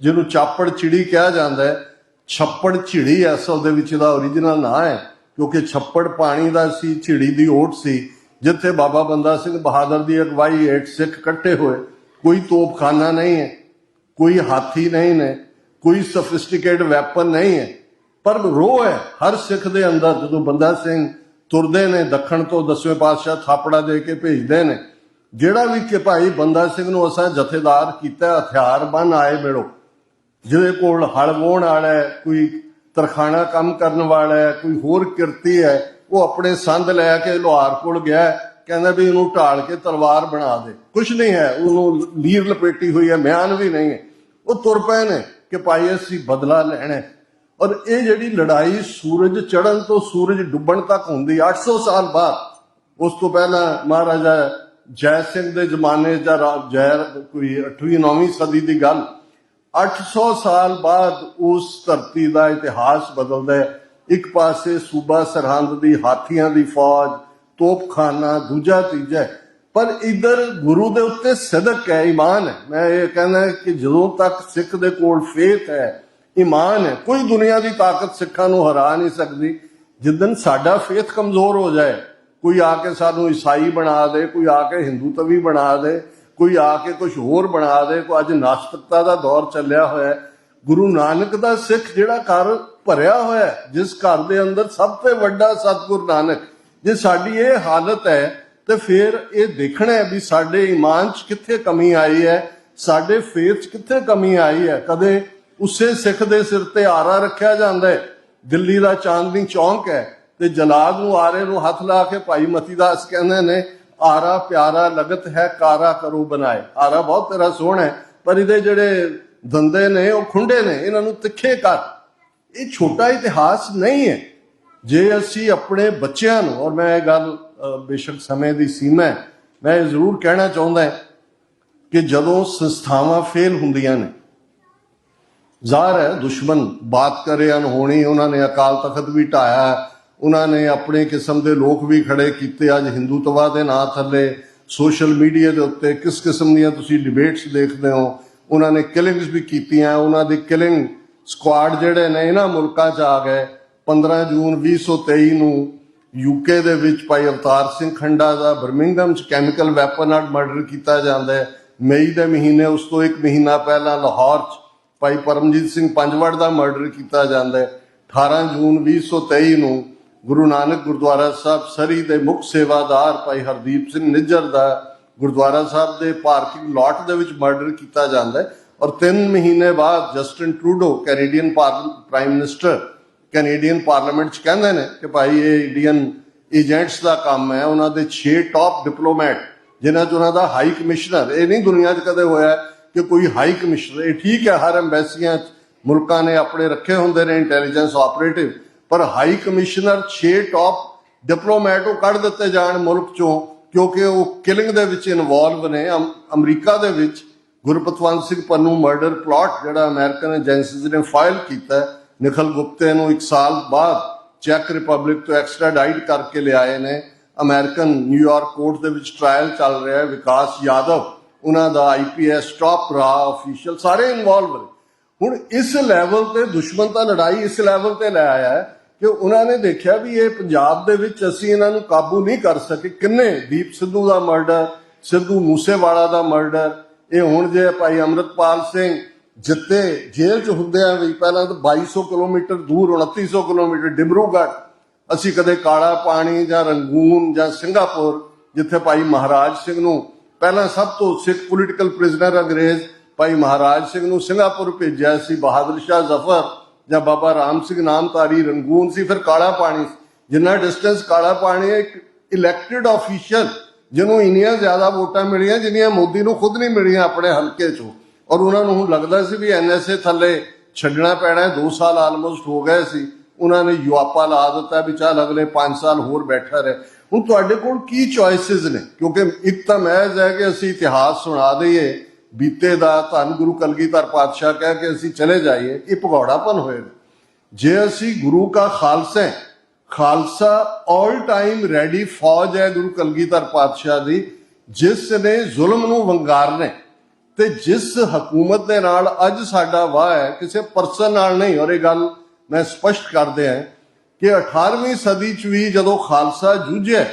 ਜਿਹਨੂੰ ਚਾਪੜ ਚਿੜੀ ਕਿਹਾ ਜਾਂਦਾ ਹੈ, ਛੱਪੜ ਝਿੜੀ ਅਸਲ ਦੇ ਵਿੱਚ ਇਹਦਾ ਓਰੀਜਨਲ ਨਾਂ ਹੈ, ਕਿਉਂਕਿ ਛੱਪੜ ਪਾਣੀ ਦਾ ਸੀ, ਝਿੜੀ ਦੀ ਓਟ ਸੀ, ਜਿੱਥੇ ਬਾਬਾ ਬੰਦਾ ਸਿੰਘ ਬਹਾਦਰ ਦੀ ਅਗਵਾਈ ਹੇਠ ਸਿੱਖ ਇਕੱਠੇ ਹੋਏ। ਕੋਈ ਤੋਪਖਾਨਾ ਨਹੀਂ ਹੈ, ਕੋਈ ਹਾਥੀ ਨਹੀਂ ਨੇ, ਕੋਈ ਸਫਿਸਟੀਕੇਟ ਵੈਪਨ ਨਹੀਂ ਹੈ, ਪਰ ਰੋਹ ਹੈ ਹਰ ਸਿੱਖ ਦੇ ਅੰਦਰ। ਜਦੋਂ ਬੰਦਾ ਸਿੰਘ ਤੁਰਦੇ ਨੇ ਦੱਖਣ ਤੋਂ, 10ਵੇਂ ਪਾਤਸ਼ਾਹ ਥਾਪੜਾ ਦੇ ਕੇ ਭੇਜਦੇ ਨੇ, ਜਿਹੜਾ ਵੀ ਕਿ ਭਾਈ ਬੰਦਾ ਸਿੰਘ ਨੂੰ ਅਸਾਂ ਜਥੇਦਾਰ ਕੀਤਾ, ਹਥਿਆਰ ਬੰਨ ਆਏ ਮਿਲੋ, ਜਿਹਦੇ ਕੋਲ ਹਲ ਵਾਹੁਣ ਵਾਲਾ ਹੈ, ਕੋਈ ਤਰਖਾਣਾ ਕੰਮ ਕਰਨ ਵਾਲਾ ਹੈ, ਕੋਈ ਹੋਰ ਕਿਰਤੀ ਹੈ, ਉਹ ਆਪਣੇ ਸੰਦ ਲੈ ਕੇ ਲੋਹਾਰ ਕੋਲ ਗਿਆ, ਕਹਿੰਦਾ ਵੀ ਇਹਨੂੰ ਢਾਲ ਕੇ ਤਲਵਾਰ ਬਣਾ ਦੇ। ਕੁਛ ਨਹੀਂ ਹੈ, ਉਹਨੂੰ ਲੀਰ ਲਪੇਟੀ ਹੋਈ ਹੈ, ਮਿਆਨ ਵੀ ਨਹੀਂ ਹੈ। ਉਹ ਤੁਰ ਪਏ ਨੇ ਕਿ ਭਾਈ ਅਸੀਂ ਬਦਲਾ ਲੈਣਾ। ਔਰ ਇਹ ਜਿਹੜੀ ਲੜਾਈ ਸੂਰਜ ਚੜ੍ਹਨ ਤੋਂ ਸੂਰਜ ਡੁੱਬਣ ਤੱਕ ਹੁੰਦੀ, 800 ਸਾਲ ਬਾਅਦ। ਉਸ ਤੋਂ ਪਹਿਲਾਂ ਮਹਾਰਾਜਾ ਜੈ ਸਿੰਘ ਦੇ ਜ਼ਮਾਨੇ ਜਾਂ ਜੈ ਕੋਈ 8ਵੀਂ 9ਵੀਂ ਸਦੀ ਦੀ ਗੱਲ, 800 ਸਾਲ ਬਾਅਦ ਉਸ ਧਰਤੀ ਦਾ ਇਤਿਹਾਸ ਬਦਲਦਾ ਹੈ। ਇੱਕ ਪਾਸੇ ਸੂਬਾ ਸਰਹੰਦ ਦੀ ਹਾਥੀਆਂ ਦੀ ਫੌਜ, ਤੋਪਖਾਨਾ, ਦੂਜਾ ਤੀਜਾ, ਪਰ ਇਧਰ ਗੁਰੂ ਦੇ ਉੱਤੇ ਸਦਕ ਹੈ, ਈਮਾਨ ਹੈ। ਮੈਂ ਇਹ ਕਹਿੰਦਾ ਕਿ ਜਦੋਂ ਤੱਕ ਸਿੱਖ ਦੇ ਕੋਲ ਫੇਥ ਹੈ, ਈਮਾਨ ਹੈ, ਕੋਈ ਦੁਨੀਆ ਦੀ ਤਾਕਤ ਸਿੱਖਾਂ ਨੂੰ ਹਰਾ ਨਹੀਂ ਸਕਦੀ। ਜਿੱਦਣ ਸਾਡਾ ਫੇਥ ਕਮਜ਼ੋਰ ਹੋ ਜਾਏ, ਕੋਈ ਆ ਕੇ ਸਾਨੂੰ ਈਸਾਈ ਬਣਾ ਦੇ, ਕੋਈ ਆ ਕੇ ਹਿੰਦੂ ਤਵੀ ਬਣਾ ਦੇ, ਕੋਈ ਆ ਕੇ ਕੁਝ ਹੋਰ ਬਣਾ ਦੇ। ਕੋਈ ਅੱਜ ਨਾਸਤਿਕਤਾ ਦਾ ਦੌਰ ਚੱਲਿਆ ਹੋਇਆ ਹੈ। ਗੁਰੂ ਨਾਨਕ ਦਾ ਸਿੱਖ ਜਿਹੜਾ ਘਰ ਭਰਿਆ ਹੋਇਆ ਹੈ, ਜਿਸ ਘਰ ਦੇ ਅੰਦਰ ਸਭ ਤੋਂ ਵੱਡਾ ਸਤਿਗੁਰੂ ਨਾਨਕ, ਜੇ ਸਾਡੀ ਇਹ ਹਾਲਤ ਹੈ ਤੇ ਫਿਰ ਇਹ ਦੇਖਣਾ ਹੈ ਵੀ ਸਾਡੇ ਈਮਾਨ 'ਚ ਕਿੱਥੇ ਕਮੀ ਆਈ ਹੈ, ਸਾਡੇ ਫੇਥ 'ਚ ਕਿੱਥੇ ਕਮੀ ਆਈ ਹੈ। ਕਦੇ ਉਸੇ ਸਿੱਖ ਦੇ ਸਿਰ ਤੇ ਆਰਾ ਰੱਖਿਆ ਜਾਂਦਾ ਹੈ, ਦਿੱਲੀ ਦਾ ਚਾਂਦਨੀ ਚੌਂਕ ਹੈ, ਤੇ ਜਲਾਦ ਨੂੰ ਆਰੇ ਨੂੰ ਹੱਥ ਲਾ ਕੇ ਭਾਈ ਮਤੀਦਾਸ ਕਹਿੰਦੇ ਨੇ, ਆਰਾ ਪਿਆਰਾ ਲਗਤ ਹੈ ਕਾਰਾ ਕਰੂ ਬਣਾਏ। ਆਰਾ ਬਹੁਤ ਤੇਰਾ ਸੋਹਣਾ ਹੈ, ਪਰ ਇਹਦੇ ਜਿਹੜੇ ਦੰਦੇ ਨੇ ਉਹ ਖੁੰਡੇ ਨੇ, ਇਹਨਾਂ ਨੂੰ ਤਿੱਖੇ ਕਰ। ਇਹ ਛੋਟਾ ਇਤਿਹਾਸ ਨਹੀਂ ਹੈ। ਜੇ ਅਸੀਂ ਆਪਣੇ ਬੱਚਿਆਂ ਨੂੰ, ਔਰ ਮੈਂ ਇਹ ਗੱਲ ਬੇਸ਼ੱਕ ਸਮੇਂ ਦੀ ਸੀਮਾ ਹੈ, ਮੈਂ ਇਹ ਜ਼ਰੂਰ ਕਹਿਣਾ ਚਾਹੁੰਦਾ ਕਿ ਜਦੋਂ ਸੰਸਥਾਵਾਂ ਫੇਲ ਹੁੰਦੀਆਂ ਨੇ, ਜ਼ਾਹਰ ਹੈ ਦੁਸ਼ਮਣ ਬਾਤ ਕਰੇ ਅਨਹੋਣੀ, ਉਹਨਾਂ ਨੇ ਅਕਾਲ ਤਖਤ ਵੀ ਢਾਇਆ, ਉਹਨਾਂ ਨੇ ਆਪਣੇ ਕਿਸਮ ਦੇ ਲੋਕ ਵੀ ਖੜੇ ਕੀਤੇ। ਅੱਜ ਹਿੰਦੂਤਵਾ ਦੇ ਨਾਂ ਥੱਲੇ ਸੋਸ਼ਲ ਮੀਡੀਆ ਦੇ ਉੱਤੇ ਕਿਸ ਕਿਸਮ ਦੀਆਂ ਤੁਸੀਂ ਡਿਬੇਟਸ ਦੇਖਦੇ ਹੋ, ਉਹਨਾਂ ਨੇ ਕਿਲਿੰਗਸ ਵੀ ਕੀਤੀਆਂ। ਉਹਨਾਂ ਦੀ ਕਿਲਿੰਗ ਸਕੁਆਡ ਜਿਹੜੇ ਨੇ ਇਹਨਾਂ ਮੁਲਕਾਂ 'ਚ ਆ ਗਏ। 15 ਜੂਨ 2023 ਨੂੰ ਯੂਕੇ ਦੇ ਵਿੱਚ ਭਾਈ ਅਵਤਾਰ ਸਿੰਘ ਖੰਡਾ ਦਾ ਬਰਮਿੰਗਮ 'ਚ ਕੈਮੀਕਲ ਵੈਪਨ ਨਾਲ ਮਰਡਰ ਕੀਤਾ ਜਾਂਦਾ ਹੈ। ਮਈ ਦੇ ਮਹੀਨੇ ਉਸ ਤੋਂ 1 ਮਹੀਨਾ ਪਹਿਲਾਂ ਲਾਹੌਰ 'ਚ ਭਾਈ ਪਰਮਜੀਤ ਸਿੰਘ ਪੰਜਵੜ ਦਾ ਮਰਡਰ ਕੀਤਾ ਜਾਂਦਾ ਹੈ। 18 ਜੂਨ 2023 ਨੂੰ ਗੁਰੂ ਨਾਨਕ ਗੁਰਦੁਆਰਾ ਸਾਹਿਬ ਸਰੀ ਦੇ ਮੁੱਖ ਸੇਵਾਦਾਰ ਭਾਈ ਹਰਦੀਪ ਸਿੰਘ ਨਿੱਜਰ ਦਾ ਗੁਰਦੁਆਰਾ ਸਾਹਿਬ ਦੇ ਪਾਰਕਿੰਗ ਲਾਟ ਦੇ ਵਿੱਚ ਮਰਡਰ ਕੀਤਾ ਜਾਂਦਾ ਹੈ। ਔਰ 3 ਮਹੀਨੇ ਬਾਅਦ Justin Trudeau Canadian prime minister Canadian parliament 'ਚ ਕਹਿੰਦੇ ਨੇ ਕਿ ਭਾਈ ਇਹ ਇੰਡੀਅਨ ਏਜੰਟਸ ਦਾ ਕੰਮ ਹੈ। ਉਹਨਾਂ ਦੇ 6 ਟਾਪ ਡਿਪਲੋਮੈਟ, ਜਿਨ੍ਹਾਂ 'ਚ ਉਹਨਾਂ ਦਾ ਹਾਈ ਕਮਿਸ਼ਨਰ, ਇਹ ਨਹੀਂ ਦੁਨੀਆ 'ਚ ਕਦੇ ਹੋਇਆ ਕਿ ਕੋਈ ਹਾਈ ਕਮਿਸ਼ਨਰ, ਇਹ ਠੀਕ ਹੈ ਹਰ ਐਮਬੈਸੀਆਂ 'ਚ ਮੁਲਕਾਂ ਨੇ ਆਪਣੇ ਰੱਖੇ ਹੁੰਦੇ ਨੇ ਇੰਟੈਲੀਜੈਂਸ ਆਪਰੇਟਿਵ, ਪਰ ਹਾਈ ਕਮਿਸ਼ਨਰ 6 ਟਾਪ ਡਿਪਲੋਮੈਟ ਉਹ ਕੱਢ ਦਿੱਤੇ ਜਾਣ ਮੁਲਕ 'ਚੋਂ ਕਿਉਂਕਿ ਉਹ ਕਿਲਿੰਗ ਦੇ ਵਿੱਚ ਇਨਵੋਲਵ ਨੇ। ਅਮਰੀਕਾ ਦੇ ਵਿੱਚ ਗੁਰਪਤਵੰਤ ਸਿੰਘ ਪੰਨੂ ਮਰਡਰ ਪਲਾਟ ਜਿਹੜਾ ਅਮਰੀਕਨ ਏਜੰਸੀਜ਼ ਨੇ ਫਾਈਲ ਕੀਤਾ, ਨਿਖਲ ਗੁਪਤੇ ਨੂੰ 1 ਸਾਲ ਬਾਅਦ ਚੈਕ ਰਿਪਬਲਿਕ ਤੋਂ ਐਕਸਟ੍ਰਾਡਾਈਟ ਕਰਕੇ ਲਿਆਏ ਨੇ। ਅਮਰੀਕਨ ਨਿਊਯਾਰਕ ਕੋਰਟ ਦੇ ਵਿੱਚ ਟ੍ਰਾਇਲ ਚੱਲ ਰਿਹਾ ਹੈ। ਵਿਕਾਸ ਯਾਦਵ ਉਹਨਾਂ ਦਾ IPS ਟਾਪ ਰਾ ਅਫੀਸ਼ੀਅਲ ਸਾਰੇ ਇਨਵੋਲਵ ਨੇ। ਹੁਣ ਇਸ ਲੈਵਲ ਤੇ ਦੁਸ਼ਮਣ ਤਾਂ ਲੜਾਈ ਇਸ ਲੈਵਲ ਤੇ ਲੈ ਆਇਆ ਹੈ ਕਿ ਉਹਨਾਂ ਨੇ ਦੇਖਿਆ ਵੀ ਇਹ ਪੰਜਾਬ ਦੇ ਵਿੱਚ ਅਸੀਂ ਇਹਨਾਂ ਨੂੰ ਕਾਬੂ ਨਹੀਂ ਕਰ ਸਕੇ। ਕਿੰਨੇ ਦੀਪ ਸਿੱਧੂ ਦਾ ਮਰਡਰ, ਸਿੱਧੂ ਮੂਸੇਵਾਲਾ ਦਾ ਮਰਡਰ, ਇਹ ਹੁਣ ਜੇ ਭਾਈ ਅੰਮ੍ਰਿਤਪਾਲ ਸਿੰਘ ਜਿੱਤੇ ਜੇਲ੍ਹ 'ਚ ਹੁੰਦਿਆਂ ਵੀ ਪਹਿਲਾਂ ਤਾਂ 2200 ਕਿਲੋਮੀਟਰ ਦੂਰ 2900 ਕਿਲੋਮੀਟਰ ਡਿਬਰੂਗੜ੍ਹ, ਅਸੀਂ ਕਦੇ ਕਾਲਾ ਪਾਣੀ ਜਾਂ ਰੰਗੂਨ ਜਾਂ ਸਿੰਗਾਪੁਰ, ਜਿੱਥੇ ਭਾਈ ਮਹਾਰਾਜ ਸਿੰਘ ਨੂੰ ਪਹਿਲਾਂ ਸਭ ਤੋਂ ਸਿੱਖ ਪੋਲੀਟੀਕਲ ਪ੍ਰਿਜ਼ਨਰ ਅੰਗਰੇਜ਼ ਭਾਈ ਮਹਾਰਾਜ ਸਿੰਘ ਨੂੰ ਸਿੰਗਾਪੁਰ ਭੇਜਿਆ ਸੀ। ਬਹਾਦਰ ਸ਼ਾਹ ਜ਼ਫਰ ਜਾਂ ਬਾਬਾ ਰਾਮ ਸਿੰਘ ਨਾਮਧਾਰੀ ਰੰਗੂਨ ਸੀ, ਫਿਰ ਕਾਲਾ ਪਾਣੀ ਸੀ। ਜਿੰਨਾ ਡਿਸਟੈਂਸ ਕਾਲਾ ਪਾਣੀ ਹੈ, ਇੱਕ ਇਲੈਕਟਿਡ ਆਫੀਸ਼ੀਅਲ ਜਿਹਨੂੰ ਇੰਨੀਆਂ ਜ਼ਿਆਦਾ ਵੋਟਾਂ ਮਿਲੀਆਂ ਜਿੰਨੀਆਂ ਮੋਦੀ ਨੂੰ ਖੁਦ ਨਹੀਂ ਮਿਲੀਆਂ ਆਪਣੇ ਹਲਕੇ 'ਚੋਂ, ਔਰ ਉਹਨਾਂ ਨੂੰ ਹੁਣ ਲੱਗਦਾ ਸੀ ਵੀ NSA ਥੱਲੇ ਛੱਡਣਾ ਪੈਣਾ। 2 ਸਾਲ ਆਲਮੋਸਟ ਹੋ ਗਏ ਸੀ, ਉਹਨਾਂ ਨੇ ਯੁਆਪਾ ਲਾ ਦਿੱਤਾ ਵੀ ਚੱਲ ਅਗਲੇ 5 ਸਾਲ ਹੋਰ ਬੈਠਾ ਰਹੇ। ਹੁਣ ਤੁਹਾਡੇ ਕੋਲ ਕੀ ਚੋਇਸਿਸ ਨੇ? ਕਿਉਂਕਿ ਇੱਕ ਤਾਂ ਮਹਿਜ਼ ਹੈ ਕਿ ਅਸੀਂ ਇਤਿਹਾਸ ਸੁਣਾ ਦਈਏ ਬੀਤੇ ਦਾ, ਧੰਨ ਗੁਰੂ ਕਲਗੀਧਰ ਪਾਤਸ਼ਾਹ ਕਹਿ ਕੇ ਅਸੀਂ ਚਲੇ ਜਾਈਏ, ਇਹ ਭਗੌੜਾਪਨ ਹੋਏਗਾ। ਜੇ ਅਸੀਂ ਗੁਰੂ ਕਾ Khalsa, Khalsa all time ready ਫੌਜ ਹੈ ਗੁਰੂ ਕਲਗੀਧਰ ਪਾਤਸ਼ਾਹ ਦੀ, ਜਿਸ ਨੇ ਜ਼ੁਲਮ ਨੂੰ ਵੰਗਾਰਨੇ ਤੇ ਜਿਸ ਹਕੂਮਤ ਦੇ ਨਾਲ ਅੱਜ ਸਾਡਾ ਵਾਹ ਹੈ, ਕਿਸੇ ਪਰਸਨ ਨਾਲ ਨਹੀਂ। ਔਰ ਇਹ ਗੱਲ ਮੈਂ ਸਪਸ਼ਟ ਕਰਦੇ ਹਾਂ ਕਿ 18ਵੀਂ ਸਦੀ 'ਚ ਵੀ ਜਦੋਂ ਖਾਲਸਾ ਜੂਝਿਆ,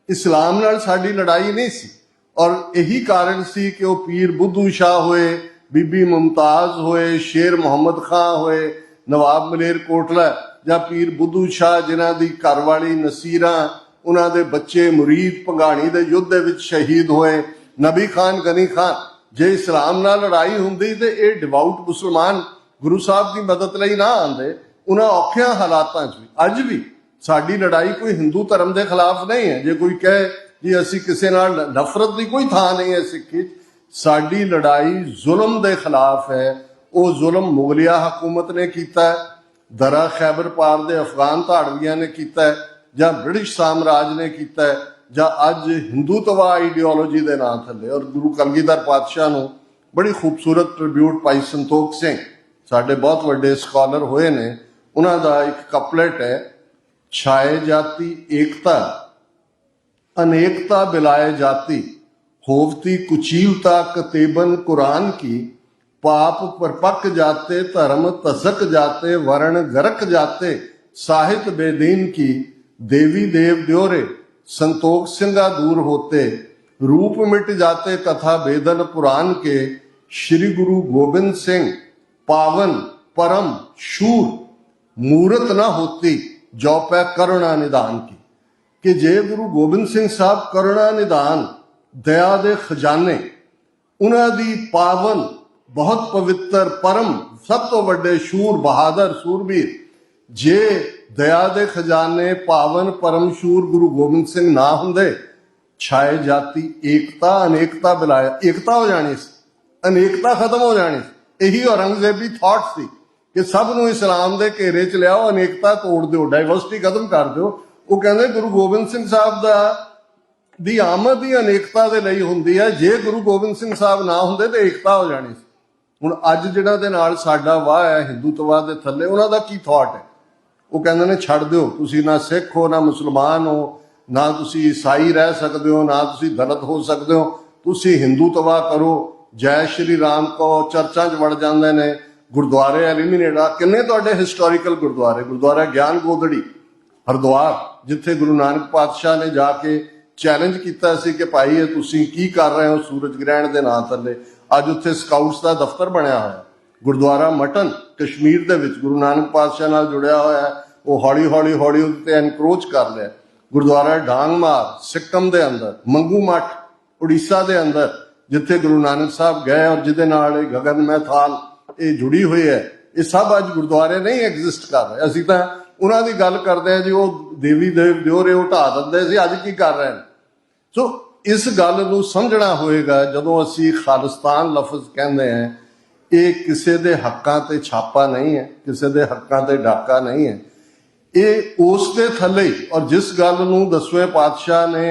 ਇਸਲਾਮ ਨਾਲ ਸਾਡੀ ਲੜਾਈ ਨਹੀਂ ਸੀ। ਔਰ ਇਹੀ ਕਾਰਨ ਸੀ ਕਿ ਉਹ ਪੀਰ ਬੁੱਧੂ ਸ਼ਾਹ ਹੋਏ, ਬੀਬੀ ਮੁਮਤਾਜ਼ ਹੋਏ, ਸ਼ੇਰ ਮੁਹੰਮਦ ਖਾਂ ਹੋਏ, ਨਵਾਬ ਮਲੇਰ ਕੋਟਲਾ ਜਾਂ ਪੀਰ ਬੁੱਧੂ ਸ਼ਾਹ ਜਿਨ੍ਹਾਂ ਦੀ ਘਰਵਾਲੀ ਨਸੀਰਾਂ, ਉਹਨਾਂ ਦੇ ਬੱਚੇ ਮੁਰੀਦ ਭੰਗਾਣੀ ਦੇ ਯੁੱਧ ਦੇ ਵਿੱਚ ਸ਼ਹੀਦ ਹੋਏ, ਨਬੀ ਖਾਨ ਗਨੀ ਖਾਨ। ਜੇ ਇਸਲਾਮ ਨਾਲ ਲੜਾਈ ਹੁੰਦੀ ਤੇ ਇਹ ਡਿਵਾਊਟ ਮੁਸਲਮਾਨ ਗੁਰੂ ਸਾਹਿਬ ਦੀ ਮਦਦ ਲਈ ਨਾ ਆਉਂਦੇ ਉਹਨਾਂ ਔਖਿਆਂ ਹਾਲਾਤਾਂ 'ਚ ਵੀ। ਅੱਜ ਵੀ ਸਾਡੀ ਲੜਾਈ ਕੋਈ ਹਿੰਦੂ ਧਰਮ ਦੇ ਖਿਲਾਫ ਨਹੀਂ ਹੈ। ਜੇ ਕੋਈ ਕਹੇ ਜੀ ਅਸੀਂ ਕਿਸੇ ਨਾਲ ਨਫ਼ਰਤ ਦੀ ਕੋਈ ਥਾਂ ਨਹੀਂ ਹੈ ਸਿੱਖੀ 'ਚ, ਸਾਡੀ ਲੜਾਈ ਜ਼ੁਲਮ ਦੇ ਖਿਲਾਫ ਹੈ। ਉਹ ਜ਼ੁਲਮ ਮੁਗਲਿਆ ਹਕੂਮਤ ਨੇ ਕੀਤਾ ਹੈ, ਦਰਾ ਖੈਬਰ ਪਾਰ ਦੇ ਅਫਗਾਨ ਧਾੜਵੀਆਂ ਨੇ ਕੀਤਾ ਹੈ, ਜਾਂ ਬ੍ਰਿਟਿਸ਼ ਸਾਮਰਾਜ ਨੇ ਕੀਤਾ ਹੈ, ਜਾਂ ਅੱਜ ਹਿੰਦੂਤਵਾ ਆਈਡੀਓਲੋਜੀ ਦੇ ਨਾਂ ਥੱਲੇ। ਔਰ ਗੁਰੂ ਕਲਗੀਧਰ ਪਾਤਸ਼ਾਹ ਨੂੰ ਬੜੀ ਖੂਬਸੂਰਤ ਟ੍ਰਿਬਿਊਟ ਭਾਈ ਸੰਤੋਖ ਸਿੰਘ, ਸਾਡੇ ਬਹੁਤ ਵੱਡੇ ਸਕਾਲਰ ਹੋਏ ਨੇ, ਉਹਨਾਂ ਦਾ ਇੱਕ ਕਪਲੇਟ ਹੈ, ਛਾਏ ਜਾਤੀ ਏਕਤਾ अनेकता बिलाए जाती होवती कुचीलता कतेबन कुरान की पाप परपक जाते धर्म तसक जाते वर्ण गरक जाते साहित्य बेदीन की देवी देव द्योरे संतोख सिंगा दूर होते रूप मिट जाते कथा वेदन पुराण के, श्री गुरु गोविंद सिंह पावन परम शूर, मूरत ना होती जो पै करुणा निदान की। कि जे गुरु गोबिंद सिंह साहब करुणा निदान दया दे खजाने, उन्हां दी पावन बहुत पवित्र परम सब तो वड्डे शूर बहादुर सूरबीर, जे दया दे खजाने पावन परम शूर गुरु गोबिंद सिंह ना हुंदे, छाए जाती एकता अनेकता बिलाया, एकता हो जानी सी, अनेकता खत्म हो जानी सी। यही औरंगजेबी थॉट सी कि सब नूं इस्लाम दे घेरे च लियाओ, अनेकता तोड़ दिओ, डाइवर्सिटी खत्म कर दिओ। वो कहंदे गुरु गोबिंद सिंह साहब दी आमद ही अनेकता दे लई हुंदी है, जे गुरु गोबिंद सिंह साहब ना हुंदे ते एकता हो जानी सी। हुण अज जिहड़ा दे नाल साडा वाह है हिंदूत्ववाद दे थल्ले, उन्हां दा की थॉट है? वो कहंदे ने छड्ड दिओ, तुसीं ना सिख हो ना मुसलमान हो, ना तुसीं ईसाई रह सकदे हो, ना तुसीं दलित हो सकदे हो, तुसीं हिंदूत्वा करो, जय श्री राम कहो, चर्चां च वड़ जांदे ने, गुरुद्वारे एलिमीनेट आ। किन्ने तुहाडे हिस्टोरीकल गुरुद्वारे, गुरुद्वारा ज्ञान गोदड़ी हरिद्वार, जिथे गुरु नानक पातशाह ने जाके चैलेंज किया सी कि भाई ये तुसीं की कर रहे हो सूरज ग्रहण के नां थल्ले। अज उत्थे स्काउट्स का दफ्तर बनया होया। गुरुद्वारा मटन कश्मीर दे विच गुरु नानक पातशाह नाल जुड़िया होया, वो हौली हौली हौली उत्ते एनक्रोच कर लिया। गुरुद्वारा डांगमार सिक्किम दे अंदर, मंगू मठ उड़ीसा दे अंदर, जिथे गुरु नानक साहब गए और जिदे नाल गगन मैथाल ये जुड़ी हुई है, ये सब अज गुरुद्वारे नहीं एग्जिस्ट कर रहे। असीं तां उन्हां दी गल करदे हैं जी, वो देवी देव दिओरे वो ढा दिंदे सी, अज की कर रहे हैं। सो इस गल नूं समझना होएगा जदों असीं खालिस्तान लफज कहंदे हैं, ये किसी दे हक्कां ते छापा नहीं है, किसी दे हक्कां ते डाका नहीं है, ये उस दे थल्ले ही। और जिस गल नूं 10वें पातशाह ने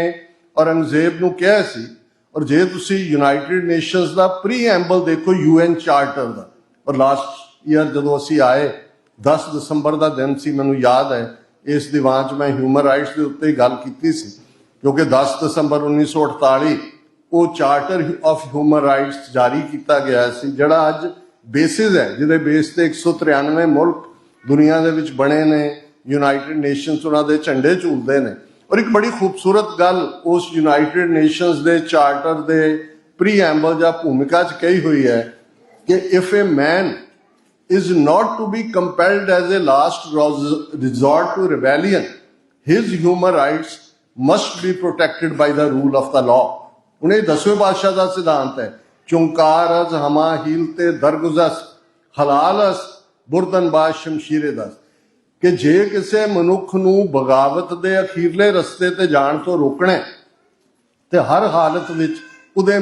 औरंगजेब नूं कहा सी, और जे तुसीं यूनाइटेड नेशनस दा प्रीएम्बल देखो यूएन चार्टर दा, और लास्ट ईयर जदों असीं आए 10 दसंबर का दिन सी, मैनूं याद है इस दीवान च मैं ह्यूमन राइट्स के उत्ते ही गल कीती सी, क्योंकि 10 दसंबर 1948 वो चार्टर ऑफ ह्यूमन राइट्स जारी किया गया सी, जिहड़ा अज बेसिस है, जिहदे बेस ते 193 मुल्क दुनिया दे विच बने ने, यूनाइटेड नेशनस उन्हां दे झंडे झूलदे ने। और एक बड़ी खूबसूरत गल उस यूनाइटेड नेशनस दे चार्टर दे प्रीएम्बल या भूमिका च कही हुई है कि if a man is not to be compelled as a last resort to rebellion, his human rights must be protected by the rule of the law। उन्हें 10वें पातशाह का सिद्धांत है, चुंकारज हमा हीलते दरगुजस हलालस बुरदनबाज शमशीरे दस, कि जे किसी मनुख नूं बगावत दे अखीरले रस्ते ते जाण तो रोकना ते हर हालत विच उहदे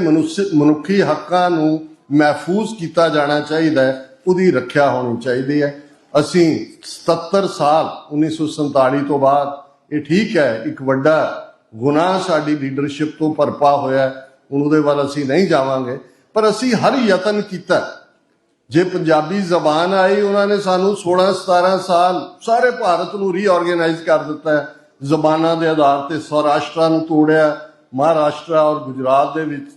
मनुखी हक्कां नूं महफूज किया जाना चाहिए, उहदी रखिया होनी चाहिए है। असी 77 साल 1947 तो बाद, ये ठीक है एक वड्डा गुनाह साडी लीडरशिप तो भरपा होया, हुण उहदे वल असी नहीं जावांगे, पर असी हर यतन कीता। जे पंजाबी जबान आई, उन्होंने सानू 16-17 साल सारे भारत नूं रीऑर्गेनाइज कर दिता है, जबानां दे आधार ते सौराष्ट्र नूं तोड़िया, महाराष्ट्र और गुजरात दे विच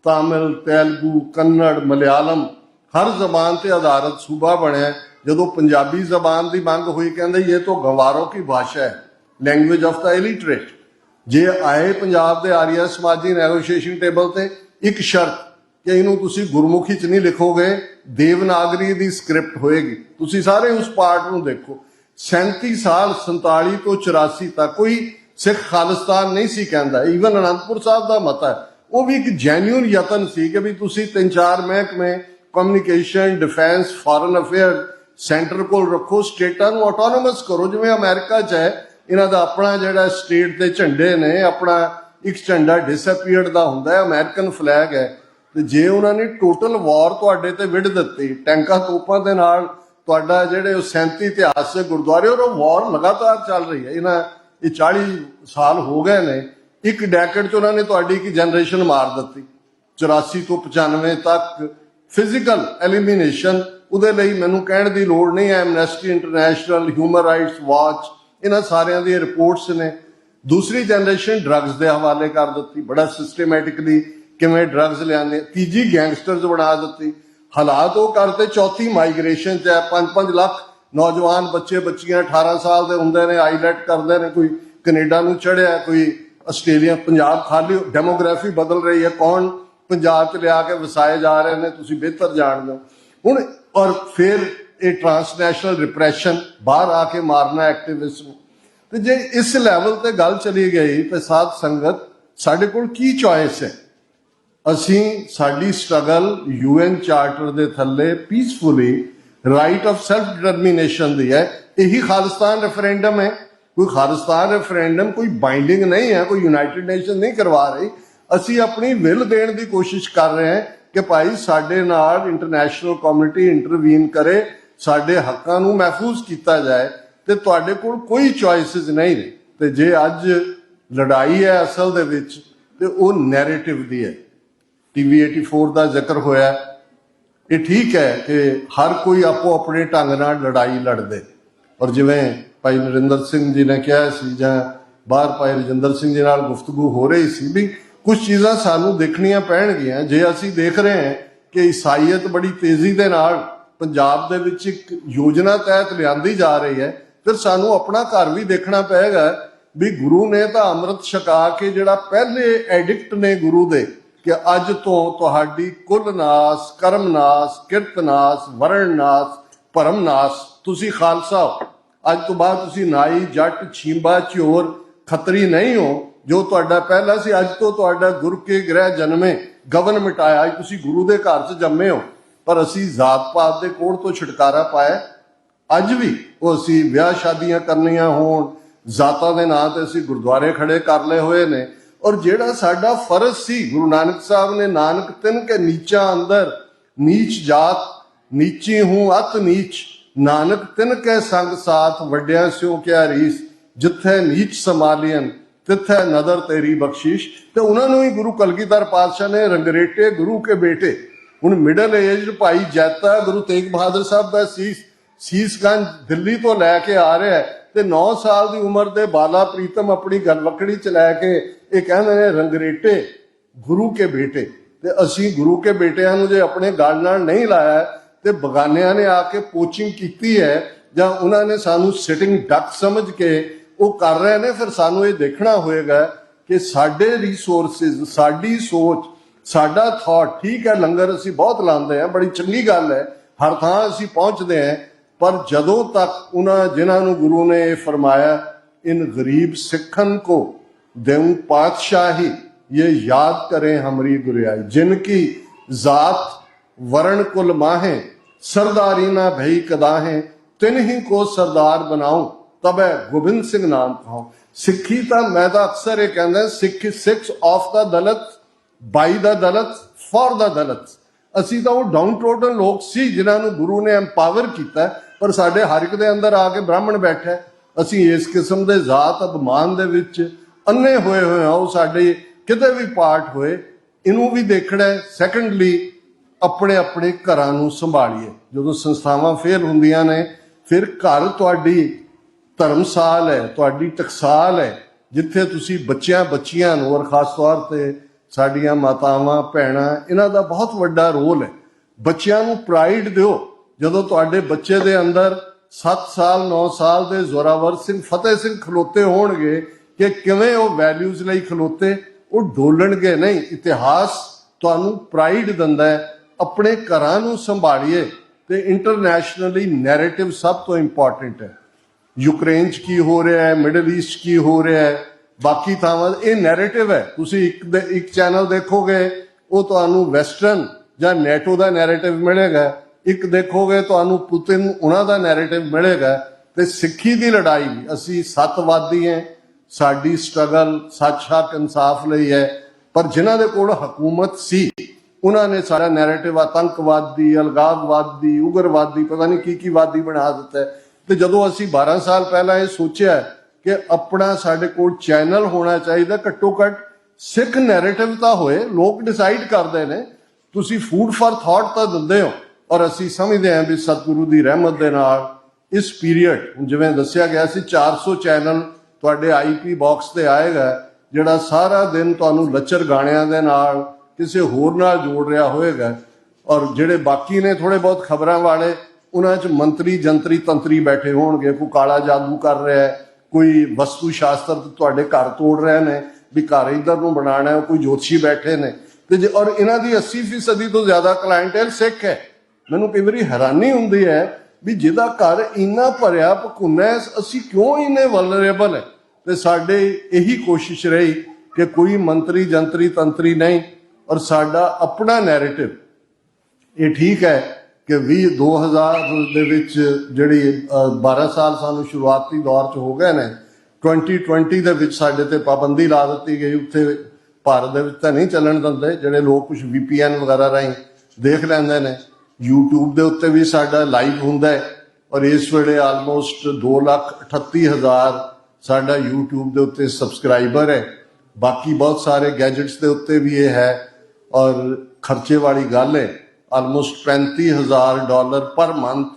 तमिल तेलगू कन्नड़ मलयालम हर जबान ते आधारित सूबा बनया। जदों पंजाबी जबान की मंग हुई, कहंदे ये तो गंवारों की भाषा है, लैंग्वेज ऑफ द इलिटरेट। जे आए पंजाब के आर्य समाजी नैगोशिएशन टेबल ते एक शर्त कि इनू तुसी गुरमुखी च नहीं लिखोगे, देवनागरी की स्क्रिप्ट होएगी। तुसी सारे उस पार्ट नूं देखो, 37 साल 47 तो 84 तक कोई सिख खालिस्तान नहीं सी कहंदा। ईवन अनंदपुर साहब का मता है, वो भी एक जैन्यून यतन सी कि भी तुसी 3-4 महकमे communication, defence, foreign affair centre को रखो, स्टेटां नूं ऑटोनोमस करो, जिवें अमेरिका च है इन्हां दा अपना जिहड़ा स्टेट दे झंडे ने, अपना एक झंडा डिसअपीयर्ड दा हुंदा है, अमेरिकन फ्लैग है। ते जे उन्होंने टोटल वॉर तुहाडे ते विढ़ दित्ती टैंकां तोपां दे नाल, तुहाडा जिहड़े 37 इतिहासक गुरुद्वारे और वॉर लगातार चल रही है, इन्हां ये 40 साल हो गए ने, एक डैकेड च उन्होंने तुहाडी एक जनरेशन मार दित्ती। 84 तो 95 तक फिजिकल एलिमीनेशन, उहदे लई मैनूं कहण दी लोड़ नहीं है, amnesty international, human rights watch, इन्हां सारियां दी रिपोर्ट्स ने। दूसरी जनरेशन ड्रग्स के हवाले कर दी, बड़ा सिस्टमैटिकली किवें ड्रग्स लियाने। तीजी गैंगस्टर्स बना दी, हालात वो करते। चौथी माइग्रेशन च है, 5-5 लाख नौजवान बच्चे बच्चियां 18 साल के होंगे ने, आईलैट करते हैं, कोई कनेडा नूं चढ़िया, कोई ਆਸਟ੍ਰੇਲੀਆ, ਪੰਜਾਬ ਖਾਲੀ ਡੈਮੋਗ੍ਰਾਫੀ ਬਦਲ ਰਹੀ ਹੈ, ਕੌਣ ਪੰਜਾਬ 'ਚ ਲਿਆ ਕੇ ਵਸਾਏ ਜਾ ਰਹੇ ਨੇ ਤੁਸੀਂ ਬਿਹਤਰ ਜਾਣਦੇ ਹੋ ਹੁਣ। ਔਰ ਫਿਰ ਇਹ ਟਰਾਂਸਨੈਸ਼ਨਲ ਰਿਪਰੈਸ਼ਨ, ਬਾਹਰ ਆ ਕੇ ਮਾਰਨਾ ਐਕਟਿਵਿਸਟ ਨੂੰ। ਤੇ ਜੇ ਇਸ ਲੈਵਲ ਤੇ ਗੱਲ ਚਲੀ ਗਈ ਤੇ ਸਾਧ ਸੰਗਤ ਸਾਡੇ ਕੋਲ ਕੀ ਚੋਇਸ ਹੈ? ਅਸੀਂ ਸਾਡੀ ਸਟਰਗਲ UN ਚਾਰਟਰ ਦੇ ਥੱਲੇ peacefully right of self determination ਦੀ ਹੈ। ਇਹੀ ਖਾਲਿਸਤਾਨ ਰੈਫਰੈਂਡਮ ਹੈ। ਕੋਈ ਖਾਲਿਸਤਾਨ ਰੈਫਰੈਂਡਮ ਕੋਈ ਬਾਈਂਡਿੰਗ ਨਹੀਂ ਹੈ, ਕੋਈ ਯੂਨਾਈਟਿਡ ਨੇਸ਼ਨ ਨਹੀਂ ਕਰਵਾ ਰਹੀ। ਅਸੀਂ ਆਪਣੀ ਵਿਲ ਦੇਣ ਦੀ ਕੋਸ਼ਿਸ਼ ਕਰ ਰਹੇ ਹਾਂ ਕਿ ਭਾਈ ਸਾਡੇ ਨਾਲ ਇੰਟਰਨੈਸ਼ਨਲ ਕਮਿਊਨਿਟੀ ਇੰਟਰਵੀਨ ਕਰੇ, ਸਾਡੇ ਹੱਕਾਂ ਨੂੰ ਮਹਿਫੂਜ਼ ਕੀਤਾ ਜਾਏ ਤੇ ਤੁਹਾਡੇ ਕੋਲ ਕੋਈ ਚੋਇਸਿਸ ਨਹੀਂ ਨੇ। ਤੇ ਜੇ ਅੱਜ ਲੜਾਈ ਹੈ ਅਸਲ ਦੇ ਵਿੱਚ ਤੇ ਉਹ ਨੈਰੇਟਿਵ ਦੀ ਹੈ। TV 84 ਦਾ ਜ਼ਿਕਰ ਹੋਇਆ। ਇਹ ਠੀਕ ਹੈ ਕਿ ਹਰ ਕੋਈ ਆਪੋ ਆਪਣੇ ਢੰਗ ਨਾਲ ਲੜਾਈ ਲੜਦੇ, ਔਰ ਜਿਵੇਂ ਭਾਈ ਨਰਿੰਦਰ ਸਿੰਘ ਜੀ ਨੇ ਕਿਹਾ ਸੀ ਜਾਂ ਬਾਹਰ ਭਾਈ ਰਜਿੰਦਰ ਸਿੰਘ ਜੀ ਨਾਲ ਗੁਫ਼ਤਗੂ ਹੋ ਰਹੀ ਸੀ ਵੀ ਕੁਝ ਚੀਜ਼ਾਂ ਸਾਨੂੰ ਦੇਖਣੀਆਂ ਪੈਣਗੀਆਂ। ਜੇ ਅਸੀਂ ਦੇਖ ਰਹੇ ਹਾਂ ਕਿ ਈਸਾਈਅਤ ਬੜੀ ਤੇਜ਼ੀ ਦੇ ਨਾਲ ਪੰਜਾਬ ਦੇ ਵਿੱਚ ਇੱਕ ਯੋਜਨਾ ਤਹਿਤ ਲਿਆਂਦੀ ਜਾ ਰਹੀ ਹੈ, ਫਿਰ ਸਾਨੂੰ ਆਪਣਾ ਘਰ ਵੀ ਦੇਖਣਾ ਪਏਗਾ ਵੀ ਗੁਰੂ ਨੇ ਤਾਂ ਅੰਮ੍ਰਿਤ ਛਕਾ ਕੇ ਜਿਹੜਾ ਪਹਿਲੇ ਐਡਿਕਟ ਨੇ ਗੁਰੂ ਦੇ ਕਿ ਅੱਜ ਤੋਂ ਤੁਹਾਡੀ ਕੁਲ ਨਾਸ, ਕਰਮ ਨਾਸ, ਕਿਰਤ ਨਾਸ, ਵਰਣ ਨਾਸ, ਭਰਮ ਨਾਸ, ਤੁਸੀਂ ਖਾਲਸਾ ਹੋ। ਅੱਜ ਤੋਂ ਬਾਅਦ ਤੁਸੀਂ ਨਾਈ, ਜੱਟ, ਛੀਂਬਾ, ਝੋਰ, ਖੱਤਰੀ ਨਹੀਂ ਹੋ ਜੋ ਤੁਹਾਡਾ ਪਹਿਲਾ ਸੀ। ਅੱਜ ਤੋਂ ਤੁਹਾਡਾ ਗੁਰ ਕੇ ਗ੍ਰਹਿ ਜਨਮੇ ਗਵਨ ਮਿਟਾਇਆ। ਅੱਜ ਤੁਸੀਂ ਗੁਰੂ ਦੇ ਘਰ 'ਚ ਜੰਮੇ ਹੋ। ਪਰ ਅਸੀਂ ਜ਼ਾਤ ਪਾਤ ਦੇ ਕੋੜ ਤੋਂ ਛੁਟਕਾਰਾ ਪਾਇਆ। ਅੱਜ ਵੀ ਉਹ ਅਸੀਂ ਵਿਆਹ ਸ਼ਾਦੀਆਂ ਕਰਨੀਆਂ ਹੋਣ, ਜ਼ਾਤਾਂ ਦੇ ਨਾਂ ਤੇ ਅਸੀਂ ਗੁਰਦੁਆਰੇ ਖੜੇ ਕਰ ਲਏ ਹੋਏ ਨੇ। ਔਰ ਜਿਹੜਾ ਸਾਡਾ ਫਰਜ਼ ਸੀ, ਗੁਰੂ ਨਾਨਕ ਸਾਹਿਬ ਨੇ ਨਾਨਕ ਤਿਨ ਕੇ ਨੀਚਾ ਅੰਦਰ, ਨੀਚ ਜਾਤ ਨੀਚੀ ਹੂੰ ਅਤ ਨੀਚ, ਨਾਨਕ ਤਿਨ ਕੇ ਸੰਗ ਸਾਥ, ਵੱਡਿਆਂ ਸਿਓ ਕਿਆ ਰੀਸ, ਜਿੱਥੇ ਨੀਚ ਸਮਾਲੀਅਨ ਤਿੱਥੇ ਨਦਰ ਤੇਰੀ ਬਖਸ਼ਿਸ਼। ਤੇ ਉਹਨਾਂ ਨੂੰ ਹੀ ਗੁਰੂ ਕਲਗੀਧਰ ਪਾਤਸ਼ਾਹ ਨੇ ਰੰਗਰੇਟੇ ਗੁਰੂ ਕੇ ਬੇਟੇ। ਹੁਣ ਮਿਡਲ ਏਜਡ ਭਾਈ ਜੈਤਾ ਗੁਰੂ ਤੇਗ ਬਹਾਦਰ ਸਾਹਿਬ ਦਾ ਸੀਸਗੰਜ ਦਿੱਲੀ ਤੋਂ ਲੈ ਕੇ ਆ ਰਿਹਾ ਤੇ 9 ਸਾਲ ਦੀ ਉਮਰ ਦੇ ਬਾਲਾ ਪ੍ਰੀਤਮ ਆਪਣੀ ਗਲਵਕੜੀ ਚ ਲੈ ਕੇ ਇਹ ਕਹਿੰਦੇ ਨੇ ਰੰਗਰੇਟੇ ਗੁਰੂ ਕੇ ਬੇਟੇ। ਤੇ ਅਸੀਂ ਗੁਰੂ ਕੇ ਬੇਟਿਆਂ ਨੂੰ ਜੇ ਆਪਣੇ ਗਲ ਨਾਲ ਨਹੀਂ ਲਾਇਆ ਤੇ ਬਗਾਨਿਆਂ ਨੇ ਆ ਕੇ ਪੋਚਿੰਗ ਕੀਤੀ ਹੈ ਜਾਂ ਉਹਨਾਂ ਨੇ ਸਾਨੂੰ ਸਿਟਿੰਗ ਡਕ ਸਮਝ ਕੇ ਉਹ ਕਰ ਰਹੇ ਨੇ, ਫਿਰ ਸਾਨੂੰ ਇਹ ਦੇਖਣਾ ਹੋਏਗਾ ਕਿ ਸਾਡੇ ਰਿਸੋਰਸਿਸ, ਸਾਡੀ ਸੋਚ, ਸਾਡਾ ਥਾਟ, ਠੀਕ ਹੈ ਲੰਗਰ ਅਸੀਂ ਬਹੁਤ ਲਾਉਂਦੇ ਹਾਂ, ਬੜੀ ਚੰਗੀ ਗੱਲ ਹੈ, ਹਰ ਥਾਂ ਅਸੀਂ ਪਹੁੰਚਦੇ ਹਾਂ, ਪਰ ਜਦੋਂ ਤੱਕ ਉਹਨਾਂ ਜਿਨ੍ਹਾਂ ਨੂੰ ਗੁਰੂ ਨੇ ਇਹ ਫਰਮਾਇਆ इन गरीब सिखन को देऊं पातशाही, ये याद करें हमारी गुरियाई, जिनकी जात वर्ण कुल माहे, सरदारी ना भई कदाहें, तिन ही को सरदार बनाऊं, तबे गोबिंद सिंह नाम कहाऊं। सिखी ਤਾਂ मैं ਤਾਂ अक्सर ये कहना six of the Dalit, by the Dalit, for the Dalit. ਅਸੀਂ ਤਾਂ ਉਹ ਡਾਊਨ ਟ੍ਰੋਡਨ ਲੋਕ ਸੀ ਜਿਨ੍ਹਾਂ ਨੂੰ ਗੁਰੂ ਨੇ ਐਮਪਾਵਰ ਕੀਤਾ, ਪਰ ਸਾਡੇ ਹਰ ਇੱਕ ਦੇ ਅੰਦਰ ਆ ਕੇ ਬ੍ਰਾਹਮਣ ਬੈਠਾ। ਅਸੀਂ ਇਸ ਕਿਸਮ ਦੇ ਜ਼ਾਤ ਅਭਿਮਾਨ ਦੇ ਵਿੱਚ ਅੰਨੇ ਹੋਏ ਹਾਂ। ਉਹ ਸਾਡੇ ਕਿਤੇ ਵੀ ਪਾਰਟ ਹੋਏ ਇਹਨੂੰ ਵੀ ਦੇਖਣਾ। ਸੈਕੰਡਲੀ ਆਪਣੇ ਆਪਣੇ ਘਰਾਂ ਨੂੰ ਸੰਭਾਲੀਏ। ਜਦੋਂ ਸੰਸਥਾਵਾਂ ਫੇਲ ਹੁੰਦੀਆਂ ਨੇ ਫਿਰ ਘਰ ਤੁਹਾਡੀ ਧਰਮਸਾਲ ਹੈ, ਤੁਹਾਡੀ ਟਕਸਾਲ ਹੈ, ਜਿੱਥੇ ਤੁਸੀਂ ਬੱਚਿਆਂ ਨੂੰ, ਔਰ ਖਾਸ ਤੌਰ ਤੇ ਸਾਡੀਆਂ ਮਾਤਾਵਾਂ ਭੈਣਾਂ, ਇਹਨਾਂ ਦਾ ਬਹੁਤ ਵੱਡਾ ਰੋਲ ਹੈ। ਬੱਚਿਆਂ ਨੂੰ ਪ੍ਰਾਈਡ ਦਿਓ। ਜਦੋਂ ਤੁਹਾਡੇ ਬੱਚੇ ਦੇ ਅੰਦਰ 7 ਸਾਲ 9 ਸਾਲ ਦੇ ਜ਼ੋਰਾਵਰ ਸਿੰਘ, ਫਤਿਹ ਸਿੰਘ ਖਲੋਤੇ ਹੋਣਗੇ ਕਿ ਕਿਵੇਂ ਉਹ ਵੈਲਿਊਜ਼ ਲਈ ਖਲੋਤੇ, ਉਹ ਡੋਲਣਗੇ ਨਹੀਂ। ਇਤਿਹਾਸ ਤੁਹਾਨੂੰ ਪ੍ਰਾਈਡ ਦਿੰਦਾ ਹੈ। ਆਪਣੇ ਘਰਾਂ ਨੂੰ ਸੰਭਾਲੀਏ। ਤੇ ਇੰਟਰਨੈਸ਼ਨਲੀ ਨੈਰੇਟਿਵ ਸਭ ਤੋਂ ਇੰਪੋਰਟੈਂਟ ਹੈ। ਯੂਕਰੇਨ 'ਚ ਕੀ ਹੋ ਰਿਹਾ ਹੈ, ਮਿਡਲ ਈਸਟ ਕੀ ਹੋ ਰਿਹਾ ਹੈ, ਬਾਕੀ ਥਾਵਾਂ, ਇਹ ਨੈਰੇਟਿਵ ਹੈ। ਤੁਸੀਂ ਇੱਕ ਚੈਨਲ ਦੇਖੋਗੇ ਉਹ ਤੁਹਾਨੂੰ ਵੈਸਟਰਨ ਜਾਂ ਨੈਟੋ ਦਾ ਨੈਰੇਟਿਵ ਮਿਲੇਗਾ, ਇੱਕ ਦੇਖੋਗੇ ਤੁਹਾਨੂੰ ਪੁਤਿਨ ਉਹਨਾਂ ਦਾ ਨੈਰੇਟਿਵ ਮਿਲੇਗਾ। ਤੇ ਸਿੱਖੀ ਦੀ ਲੜਾਈ ਵੀ, ਅਸੀਂ ਸੱਤਵਾਦੀ ਹਾਂ, ਸਾਡੀ ਸਟਰਗਲ ਸੱਚ ਹੱਕ ਇਨਸਾਫ ਲਈ ਹੈ, ਪਰ ਜਿਨ੍ਹਾਂ ਦੇ ਕੋਲ ਹਕੂਮਤ ਸੀ ਉਹਨਾਂ ਨੇ ਸਾਡਾ ਨੈਰੇਟਿਵ ਆਤੰਕਵਾਦੀ, ਅਲਗਾਵਵਾਦੀ, ਉਗਰਵਾਦੀ, ਪਤਾ ਨਹੀਂ ਕੀ ਵਾਦੀ ਬਣਾ ਦਿੱਤਾ। ਤੇ ਜਦੋਂ ਅਸੀਂ 12 ਸਾਲ ਪਹਿਲਾਂ ਇਹ ਸੋਚਿਆ ਕਿ ਆਪਣਾ ਸਾਡੇ ਕੋਲ ਚੈਨਲ ਹੋਣਾ ਚਾਹੀਦਾ, ਘੱਟੋ ਘੱਟ ਸਿੱਖ ਨੈਰੇਟਿਵ ਤਾਂ ਹੋਏ, ਲੋਕ ਡਿਸਾਈਡ ਕਰਦੇ ਨੇ, ਤੁਸੀਂ ਫੂਡ ਫਾਰ ਥਾਟ ਤਾਂ ਦਿੰਦੇ ਹੋ। ਔਰ ਅਸੀਂ ਸਮਝਦੇ ਹਾਂ ਵੀ ਸਤਿਗੁਰੂ ਦੀ ਰਹਿਮਤ ਦੇ ਨਾਲ ਇਸ ਪੀਰੀਅਡ, ਜਿਵੇਂ ਦੱਸਿਆ ਗਿਆ ਸੀ 400 ਚੈਨਲ ਤੁਹਾਡੇ IP ਬਾਕਸ ਤੇ ਆਏਗਾ, ਜਿਹੜਾ ਸਾਰਾ ਦਿਨ ਤੁਹਾਨੂੰ ਲੱਚਰ ਗਾਣਿਆਂ ਦੇ ਨਾਲ ਕਿਸੇ ਹੋਰ ਨਾਲ ਜੋੜ ਰਿਹਾ ਹੋਏਗਾ। ਔਰ ਜਿਹੜੇ ਬਾਕੀ ਨੇ ਥੋੜੇ ਬਹੁਤ ਖਬਰਾਂ ਵਾਲੇ, ਉਹਨਾਂ 'ਚ ਮੰਤਰੀ ਜੰਤਰੀ ਤੰਤਰੀ ਬੈਠੇ ਹੋਣਗੇ, ਕੋਈ ਕਾਲਾ ਜਾਦੂ ਕਰ ਰਿਹਾ ਹੈ, ਕੋਈ ਵਸਤੂ ਸ਼ਾਸਤਰ ਤੁਹਾਡੇ ਘਰ ਤੋੜ ਰਹੇ ਨੇ, ਵੀ ਘਰ ਇੱਧਰ ਨੂੰ ਬਣਾਉਣਾ ਹੈ, ਕੋਈ ਜੋਤਸ਼ੀ ਬੈਠੇ ਨੇ ਤੇ ਜੇ ਔਰ ਇਹਨਾਂ ਦੀ 80% ਤੋਂ ਜ਼ਿਆਦਾ ਕਲਾਇੰਟੇਲ ਸਿੱਖ ਹੈ। ਮੈਨੂੰ ਕਈ ਵਾਰੀ ਹੈਰਾਨੀ ਹੁੰਦੀ ਹੈ ਵੀ ਜਿਹਦਾ ਘਰ ਇੰਨਾ ਭਰਿਆ ਭਕੁੰਨਾ ਹੈ, ਅਸੀਂ ਕਿਉਂ ਇੰਨੇ ਵਲਨਰੇਬਲ ਹੈ। ਤੇ ਸਾਡੇ ਇਹੀ ਕੋਸ਼ਿਸ਼ ਰਹੀ ਕਿ ਕੋਈ ਮੰਤਰੀ ਜੰਤਰੀ ਤੰਤਰੀ ਨਹੀਂ, ਔਰ ਸਾਡਾ ਆਪਣਾ ਨੈਰੇਟਿਵ। ਇਹ ਠੀਕ ਹੈ ਕਿ 2000 ਦੇ ਵਿੱਚ ਜਿਹੜੀ 12 ਸਾਲ ਸਾਨੂੰ ਸ਼ੁਰੂਆਤੀ ਦੌਰ 'ਚ ਹੋ ਗਏ ਨੇ, 2020 ਦੇ ਵਿੱਚ ਸਾਡੇ ਤੇ ਪਾਬੰਦੀ ਲਾ ਦਿੱਤੀ ਗਈ। ਉੱਥੇ ਭਾਰਤ ਦੇ ਵਿੱਚ ਤਾਂ ਨਹੀਂ ਚੱਲਣ ਦਿੰਦੇ, ਜਿਹੜੇ ਲੋਕ ਕੁਝ VPN ਵਗੈਰਾ ਰਾਹੀਂ ਦੇਖ ਲੈਂਦੇ ਨੇ। YouTube ਦੇ ਉੱਤੇ ਵੀ ਸਾਡਾ ਲਾਈਵ ਹੁੰਦਾ ਹੈ, ਔਰ ਇਸ ਵੇਲੇ ਆਲਮੋਸਟ 2,38,000 ਸਾਡਾ YouTube ਦੇ ਉੱਤੇ ਸਬਸਕ੍ਰਾਈਬਰ ਹੈ। ਬਾਕੀ ਬਹੁਤ ਸਾਰੇ ਗੈਜਟਸ ਦੇ ਉੱਤੇ ਵੀ ਇਹ ਹੈ, ਔਰ ਖਰਚੇ ਵਾਲੀ ਗੱਲ ਹੈ। ਆਲਮੋਸਟ $35,000 ਪਰ ਮੰਥ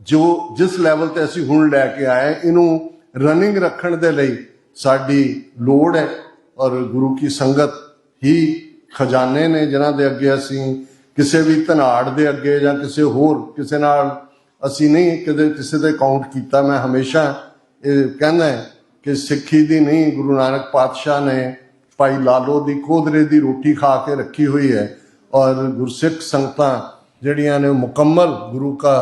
ਜੋ ਜਿਸ ਲੈਵਲ ਤੇ ਅਸੀਂ ਹੁਣ ਲੈ ਕੇ ਆਏ, ਇਹਨੂੰ ਰਨਿੰਗ ਰੱਖਣ ਦੇ ਲਈ ਸਾਡੀ ਲੋੜ ਹੈ। ਔਰ ਗੁਰੂ ਕੀ ਸੰਗਤ ਹੀ ਖਜ਼ਾਨੇ ਨੇ ਜਿਨ੍ਹਾਂ ਦੇ ਅੱਗੇ ਅਸੀਂ ਕਿਸੇ ਵੀ ਧਨਾੜ ਦੇ ਅੱਗੇ ਜਾਂ ਕਿਸੇ ਹੋਰ ਕਿਸੇ ਨਾਲ ਅਸੀਂ ਨਹੀਂ ਕਦੇ ਕਿਸੇ ਦੇ ਕਾਊਂਟ ਕੀਤਾ। ਮੈਂ ਹਮੇਸ਼ਾ ਇਹ ਕਹਿੰਦਾ ਕਿ ਸਿੱਖੀ ਦੀ ਨਹੀਂ, ਗੁਰੂ ਨਾਨਕ ਪਾਤਸ਼ਾਹ ਨੇ ਭਾਈ ਲਾਲੋ ਦੀ ਕੋਧਰੇ ਦੀ ਰੋਟੀ ਖਾ ਕੇ ਰੱਖੀ ਹੋਈ ਹੈ, ਔਰ ਗੁਰਸਿੱਖ ਸੰਗਤਾਂ ਜਿਹੜੀਆਂ ਨੇ ਮੁਕੰਮਲ ਗੁਰੂ ਕਾ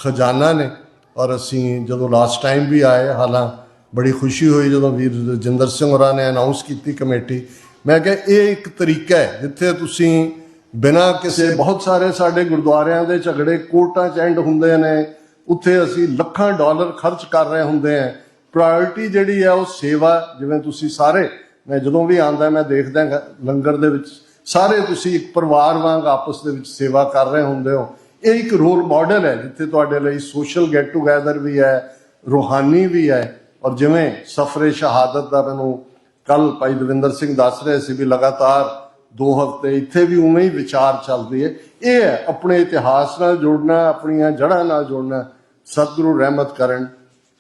ਖਜ਼ਾਨਾ ਨੇ। ਔਰ ਅਸੀਂ ਜਦੋਂ ਲਾਸਟ ਟਾਈਮ ਵੀ ਆਏ, ਹਾਲਾਂ ਬੜੀ ਖੁਸ਼ੀ ਹੋਈ ਜਦੋਂ ਵੀਰ ਰਜਿੰਦਰ ਸਿੰਘ ਹੋਰਾਂ ਨੇ ਅਨਾਉਂਸ ਕੀਤੀ ਕਮੇਟੀ। ਮੈਂ ਕਿਹਾ ਇਹ ਇੱਕ ਤਰੀਕਾ ਹੈ ਜਿੱਥੇ ਤੁਸੀਂ ਬਿਨਾਂ ਕਿਸੇ, ਬਹੁਤ ਸਾਰੇ ਸਾਡੇ ਗੁਰਦੁਆਰਿਆਂ ਦੇ ਝਗੜੇ ਕੋਰਟਾਂ 'ਚ ਐਂਡ ਹੁੰਦੇ ਨੇ, ਉੱਥੇ ਅਸੀਂ ਲੱਖਾਂ ਡਾਲਰ ਖਰਚ ਕਰ ਰਹੇ ਹੁੰਦੇ ਆ। ਪ੍ਰਾਇੋਰਟੀ ਜਿਹੜੀ ਹੈ ਉਹ ਸੇਵਾ। ਜਿਵੇਂ ਤੁਸੀਂ ਸਾਰੇ, ਮੈਂ ਜਦੋਂ ਵੀ ਆਉਂਦਾ ਮੈਂ ਦੇਖਦਾ ਲੰਗਰ ਦੇ ਵਿੱਚ ਸਾਰੇ ਤੁਸੀਂ ਇੱਕ ਪਰਿਵਾਰ ਵਾਂਗ ਆਪਸ ਦੇ ਵਿੱਚ ਸੇਵਾ ਕਰ ਰਹੇ ਹੁੰਦੇ ਹੋ। ਇਹ ਇੱਕ ਰੋਲ ਮਾਡਲ ਹੈ ਜਿੱਥੇ ਤੁਹਾਡੇ ਲਈ ਸੋਸ਼ਲ ਗੈਟ ਟੂਗੈਦਰ ਵੀ ਹੈ, ਰੂਹਾਨੀ ਵੀ ਹੈ। ਔਰ ਜਿਵੇਂ ਸਫਰੇ ਸ਼ਹਾਦਤ ਦਾ ਮੈਨੂੰ ਕੱਲ ਭਾਈ ਦਵਿੰਦਰ ਸਿੰਘ ਦੱਸ ਰਹੇ ਸੀ ਵੀ ਲਗਾਤਾਰ 2 ਹਫ਼ਤੇ ਇੱਥੇ ਵੀ ਉਵੇਂ ਹੀ ਵਿਚਾਰ ਚੱਲਦੀ ਹੈ। ਇਹ ਹੈ ਆਪਣੇ ਇਤਿਹਾਸ ਨਾਲ ਜੁੜਨਾ, ਆਪਣੀਆਂ ਜੜ੍ਹਾਂ ਨਾਲ ਜੁੜਨਾ। ਸਤਿਗੁਰੂ ਰਹਿਮਤ ਕਰਨ।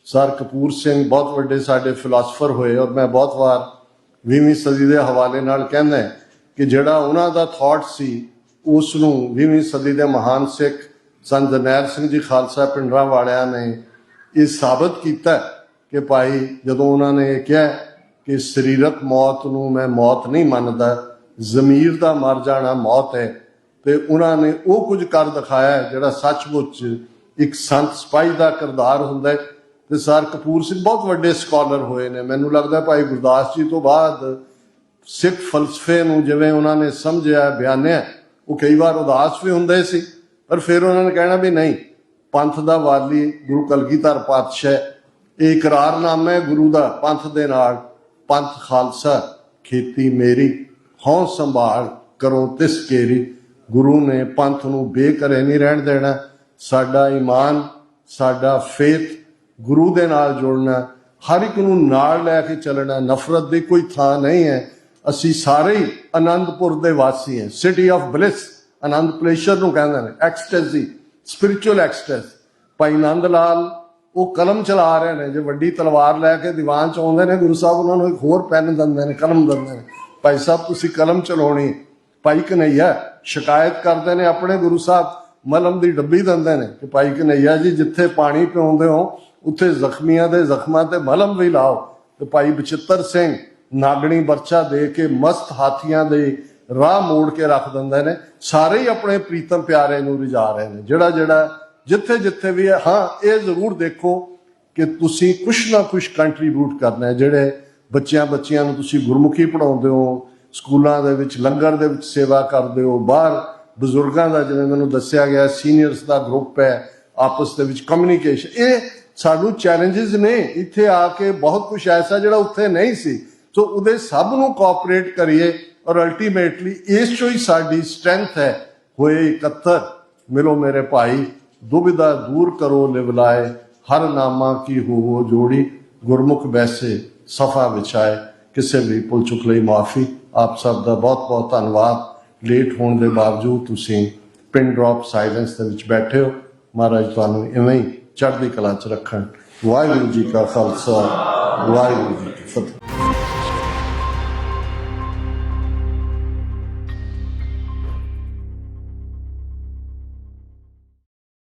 ਸਰ ਕਪੂਰ ਸਿੰਘ ਬਹੁਤ ਵੱਡੇ ਸਾਡੇ ਫਿਲਾਸਫਰ ਹੋਏ, ਔਰ ਮੈਂ ਬਹੁਤ ਵਾਰ 20ਵੀਂ ਸਦੀ ਦੇ ਹਵਾਲੇ ਨਾਲ ਕਹਿੰਦਾ ਕਿ ਜਿਹੜਾ ਉਹਨਾਂ ਦਾ ਥਾਟ ਸੀ ਉਸ ਨੂੰ 20ਵੀਂ ਸਦੀ ਦੇ ਮਹਾਨ ਸਿੱਖ ਸੰਤ ਜਰਨੈਲ ਸਿੰਘ ਜੀ ਖਾਲਸਾ ਪਿੰਡਰਾਂ ਵਾਲਿਆਂ ਨੇ ਇਹ ਸਾਬਤ ਕੀਤਾ ਕਿ ਭਾਈ ਜਦੋਂ ਉਹਨਾਂ ਨੇ ਇਹ ਕਿਹਾ ਕਿ ਸਰੀਰਕ ਮੌਤ ਨੂੰ ਮੈਂ ਮੌਤ ਨਹੀਂ ਮੰਨਦਾ, ਜ਼ਮੀਰ ਦਾ ਮਰ ਜਾਣਾ ਮੌਤ ਹੈ, ਤੇ ਉਹਨਾਂ ਨੇ ਉਹ ਕੁਝ ਕਰ ਦਿਖਾਇਆ ਜਿਹੜਾ ਸੱਚਮੁੱਚ ਇੱਕ ਸੰਤ ਸਿਪਾਹੀ ਦਾ ਕਿਰਦਾਰ ਹੁੰਦਾ ਹੈ। ਤੇ ਸਰ ਕਪੂਰ ਸਿੰਘ ਬਹੁਤ ਵੱਡੇ ਸਕਾਲਰ ਹੋਏ ਨੇ। ਮੈਨੂੰ ਲੱਗਦਾ ਭਾਈ ਗੁਰਦਾਸ ਜੀ ਤੋਂ ਬਾਅਦ ਸਿੱਖ ਫਲਸਫੇ ਨੂੰ ਜਿਵੇਂ ਉਹਨਾਂ ਨੇ ਸਮਝਿਆ, ਬਿਆਨਿਆ, ਉਹ ਕਈ ਵਾਰ ਉਦਾਸ ਵੀ ਹੁੰਦੇ ਸੀ, ਪਰ ਫਿਰ ਉਹਨਾਂ ਨੇ ਕਹਿਣਾ ਵੀ ਨਹੀਂ, ਪੰਥ ਦਾ ਵਾਲੀ ਗੁਰੂ ਕਲਗੀਧਰ ਪਾਤਸ਼ਾਹ, ਇਹ ਇਕਰਾਰਨਾਮਾ ਹੈ ਗੁਰੂ ਦਾ ਪੰਥ ਦੇ ਨਾਲ। ਪੰਥ ਖਾਲਸਾ ਖੇਤੀ ਮੇਰੀ, ਹਉ ਸੰਭਾਲ ਕਰੋ ਤਿਸ ਕੇਰੀ। ਗੁਰੂ ਨੇ ਪੰਥ ਨੂੰ ਬੇਘਰੇ ਨਹੀਂ ਰਹਿਣ ਦੇਣਾ। ਸਾਡਾ ਈਮਾਨ, ਸਾਡਾ ਫੇਥ ਗੁਰੂ ਦੇ ਨਾਲ ਜੁੜਨਾ, ਹਰ ਇੱਕ ਨੂੰ ਨਾਲ ਲੈ ਕੇ ਚੱਲਣਾ। ਨਫ਼ਰਤ ਦੀ ਕੋਈ ਥਾਂ ਨਹੀਂ ਹੈ। ਅਸੀਂ ਸਾਰੇ ਹੀ ਆਨੰਦਪੁਰ ਦੇ ਵਾਸੀ ਹਾਂ। ਸਿਟੀ ਆਫ ਬਲਿਸ, ਆਨੰਦ ਪਲੇਸ਼ਰ ਨੂੰ ਕਹਿੰਦੇ ਨੇ, ਐਕਸਟੈਸੀ, ਸਪਿਰਿਚੁਅਲ ਐਕਸਟੈਸ। ਭਾਈ ਨੰਦ ਲਾਲ ਉਹ ਕਲਮ ਚਲਾ ਰਹੇ ਨੇ, ਜੇ ਵੱਡੀ ਤਲਵਾਰ ਲੈ ਕੇ ਦੀਵਾਨ 'ਚ ਆਉਂਦੇ ਨੇ, ਗੁਰੂ ਸਾਹਿਬ ਉਹਨਾਂ ਨੂੰ ਇੱਕ ਹੋਰ ਪੈਨ ਦਿੰਦੇ ਨੇ, ਕਲਮ ਦਿੰਦੇ ਨੇ, ਭਾਈ ਸਾਹਿਬ ਤੁਸੀਂ ਕਲਮ ਚਲਾਉਣੀ। ਭਾਈ ਕਨਈਆ ਸ਼ਿਕਾਇਤ ਕਰਦੇ ਨੇ ਆਪਣੇ ਗੁਰੂ ਸਾਹਿਬ, ਮਲਮ ਦੀ ਡੱਬੀ ਦਿੰਦੇ ਨੇ ਕਿ ਭਾਈ ਕਨਈਆ ਜੀ ਜਿੱਥੇ ਪਾਣੀ ਪਿਆਉਂਦੇ ਹੋ ਉੱਥੇ ਜ਼ਖਮੀਆਂ ਦੇ ਜ਼ਖਮਾਂ ਤੇ ਮਲਮ ਵੀ ਲਾਓ। ਤੇ ਭਾਈ ਬਚਿੱਤਰ ਸਿੰਘ ਨਾਗਣੀ ਬਰਛਾ ਦੇ ਕੇ ਮਸਤ ਹਾਥੀਆਂ ਦੇ ਰਾਹ ਮੋੜ ਕੇ ਰੱਖ ਦਿੰਦੇ ਨੇ। ਸਾਰੇ ਹੀ ਆਪਣੇ ਪ੍ਰੀਤਮ ਪਿਆਰੇ ਨੂੰ ਰਿਝਾ ਰਹੇ ਨੇ, ਜਿਹੜਾ ਜਿੱਥੇ ਜਿੱਥੇ ਵੀ ਹੈ। ਹਾਂ, ਇਹ ਜ਼ਰੂਰ ਦੇਖੋ ਕਿ ਤੁਸੀਂ ਕੁਛ ਨਾ ਕੁਛ ਕੰਟਰੀਬਿਊਟ ਕਰਨਾ ਹੈ। ਜਿਹੜੇ ਬੱਚਿਆਂ ਨੂੰ ਤੁਸੀਂ ਗੁਰਮੁਖੀ ਪੜ੍ਹਾਉਂਦੇ ਹੋ, ਸਕੂਲਾਂ ਦੇ ਵਿੱਚ ਲੰਗਰ ਦੇ ਵਿੱਚ ਸੇਵਾ ਕਰਦੇ ਹੋ, ਬਾਹਰ ਬਜ਼ੁਰਗਾਂ ਦਾ ਜਿਵੇਂ ਮੈਨੂੰ ਦੱਸਿਆ ਗਿਆ ਸੀਨੀਅਰਸ ਦਾ ਗਰੁੱਪ ਹੈ, ਆਪਸ ਦੇ ਵਿੱਚ ਕਮਿਊਨੀਕੇਸ਼ਨ, ਇਹ ਸਾਨੂੰ ਚੈਲੰਜਸ ਨੇ। ਇੱਥੇ ਆ ਕੇ ਬਹੁਤ ਕੁਛ ਐਸਾ ਜਿਹੜਾ ਉੱਥੇ ਨਹੀਂ ਸੀ, ਸੋ ਉਹਦੇ ਸਭ ਨੂੰ ਕੋਆਪਰੇਟ ਕਰੀਏ। ਔਰ ਅਲਟੀਮੇਟਲੀ ਇਸ ਚੋਂ ਹੀ ਸਾਡੀ ਸਟਰੈਂਥ ਹੈ। ਹੋਏ ਇਕੱਤਰ ਮਿਲੋ ਮੇਰੇ ਭਾਈ, ਦੁਬਿਧਾ ਦੂਰ ਕਰੋ ਲਿਵਲਾਏ, ਹਰ ਨਾਮਾ ਕੀ ਹੋਵੋ ਜੋੜੀ, ਗੁਰਮੁਖ ਵੈਸੇ ਸਫਾ ਵਿਛਾਏ। ਕਿਸੇ ਵੀ ਭੁੱਲ ਚੁੱਕ ਲਈ ਮਾਫੀ। ਆਪ ਸਭ ਦਾ ਬਹੁਤ ਬਹੁਤ ਧੰਨਵਾਦ। ਲੇਟ ਹੋਣ ਦੇ ਬਾਵਜੂਦ ਤੁਸੀਂ ਪਿਨ ਡ੍ਰੌਪ ਸਾਇਲੈਂਸ ਦੇ ਵਿੱਚ ਬੈਠੇ ਹੋ। ਮਹਾਰਾਜ ਤੁਹਾਨੂੰ ਇਵੇਂ ਹੀ ਚੜ੍ਹਦੀ ਕਲਾ 'ਚ ਰੱਖਣ। ਵਾਹਿਗੁਰੂ ਜੀ ਕਾ ਖਾਲਸਾ, ਵਾਹਿਗੁਰੂ ਜੀ ਕੀ ਫਤਿਹ।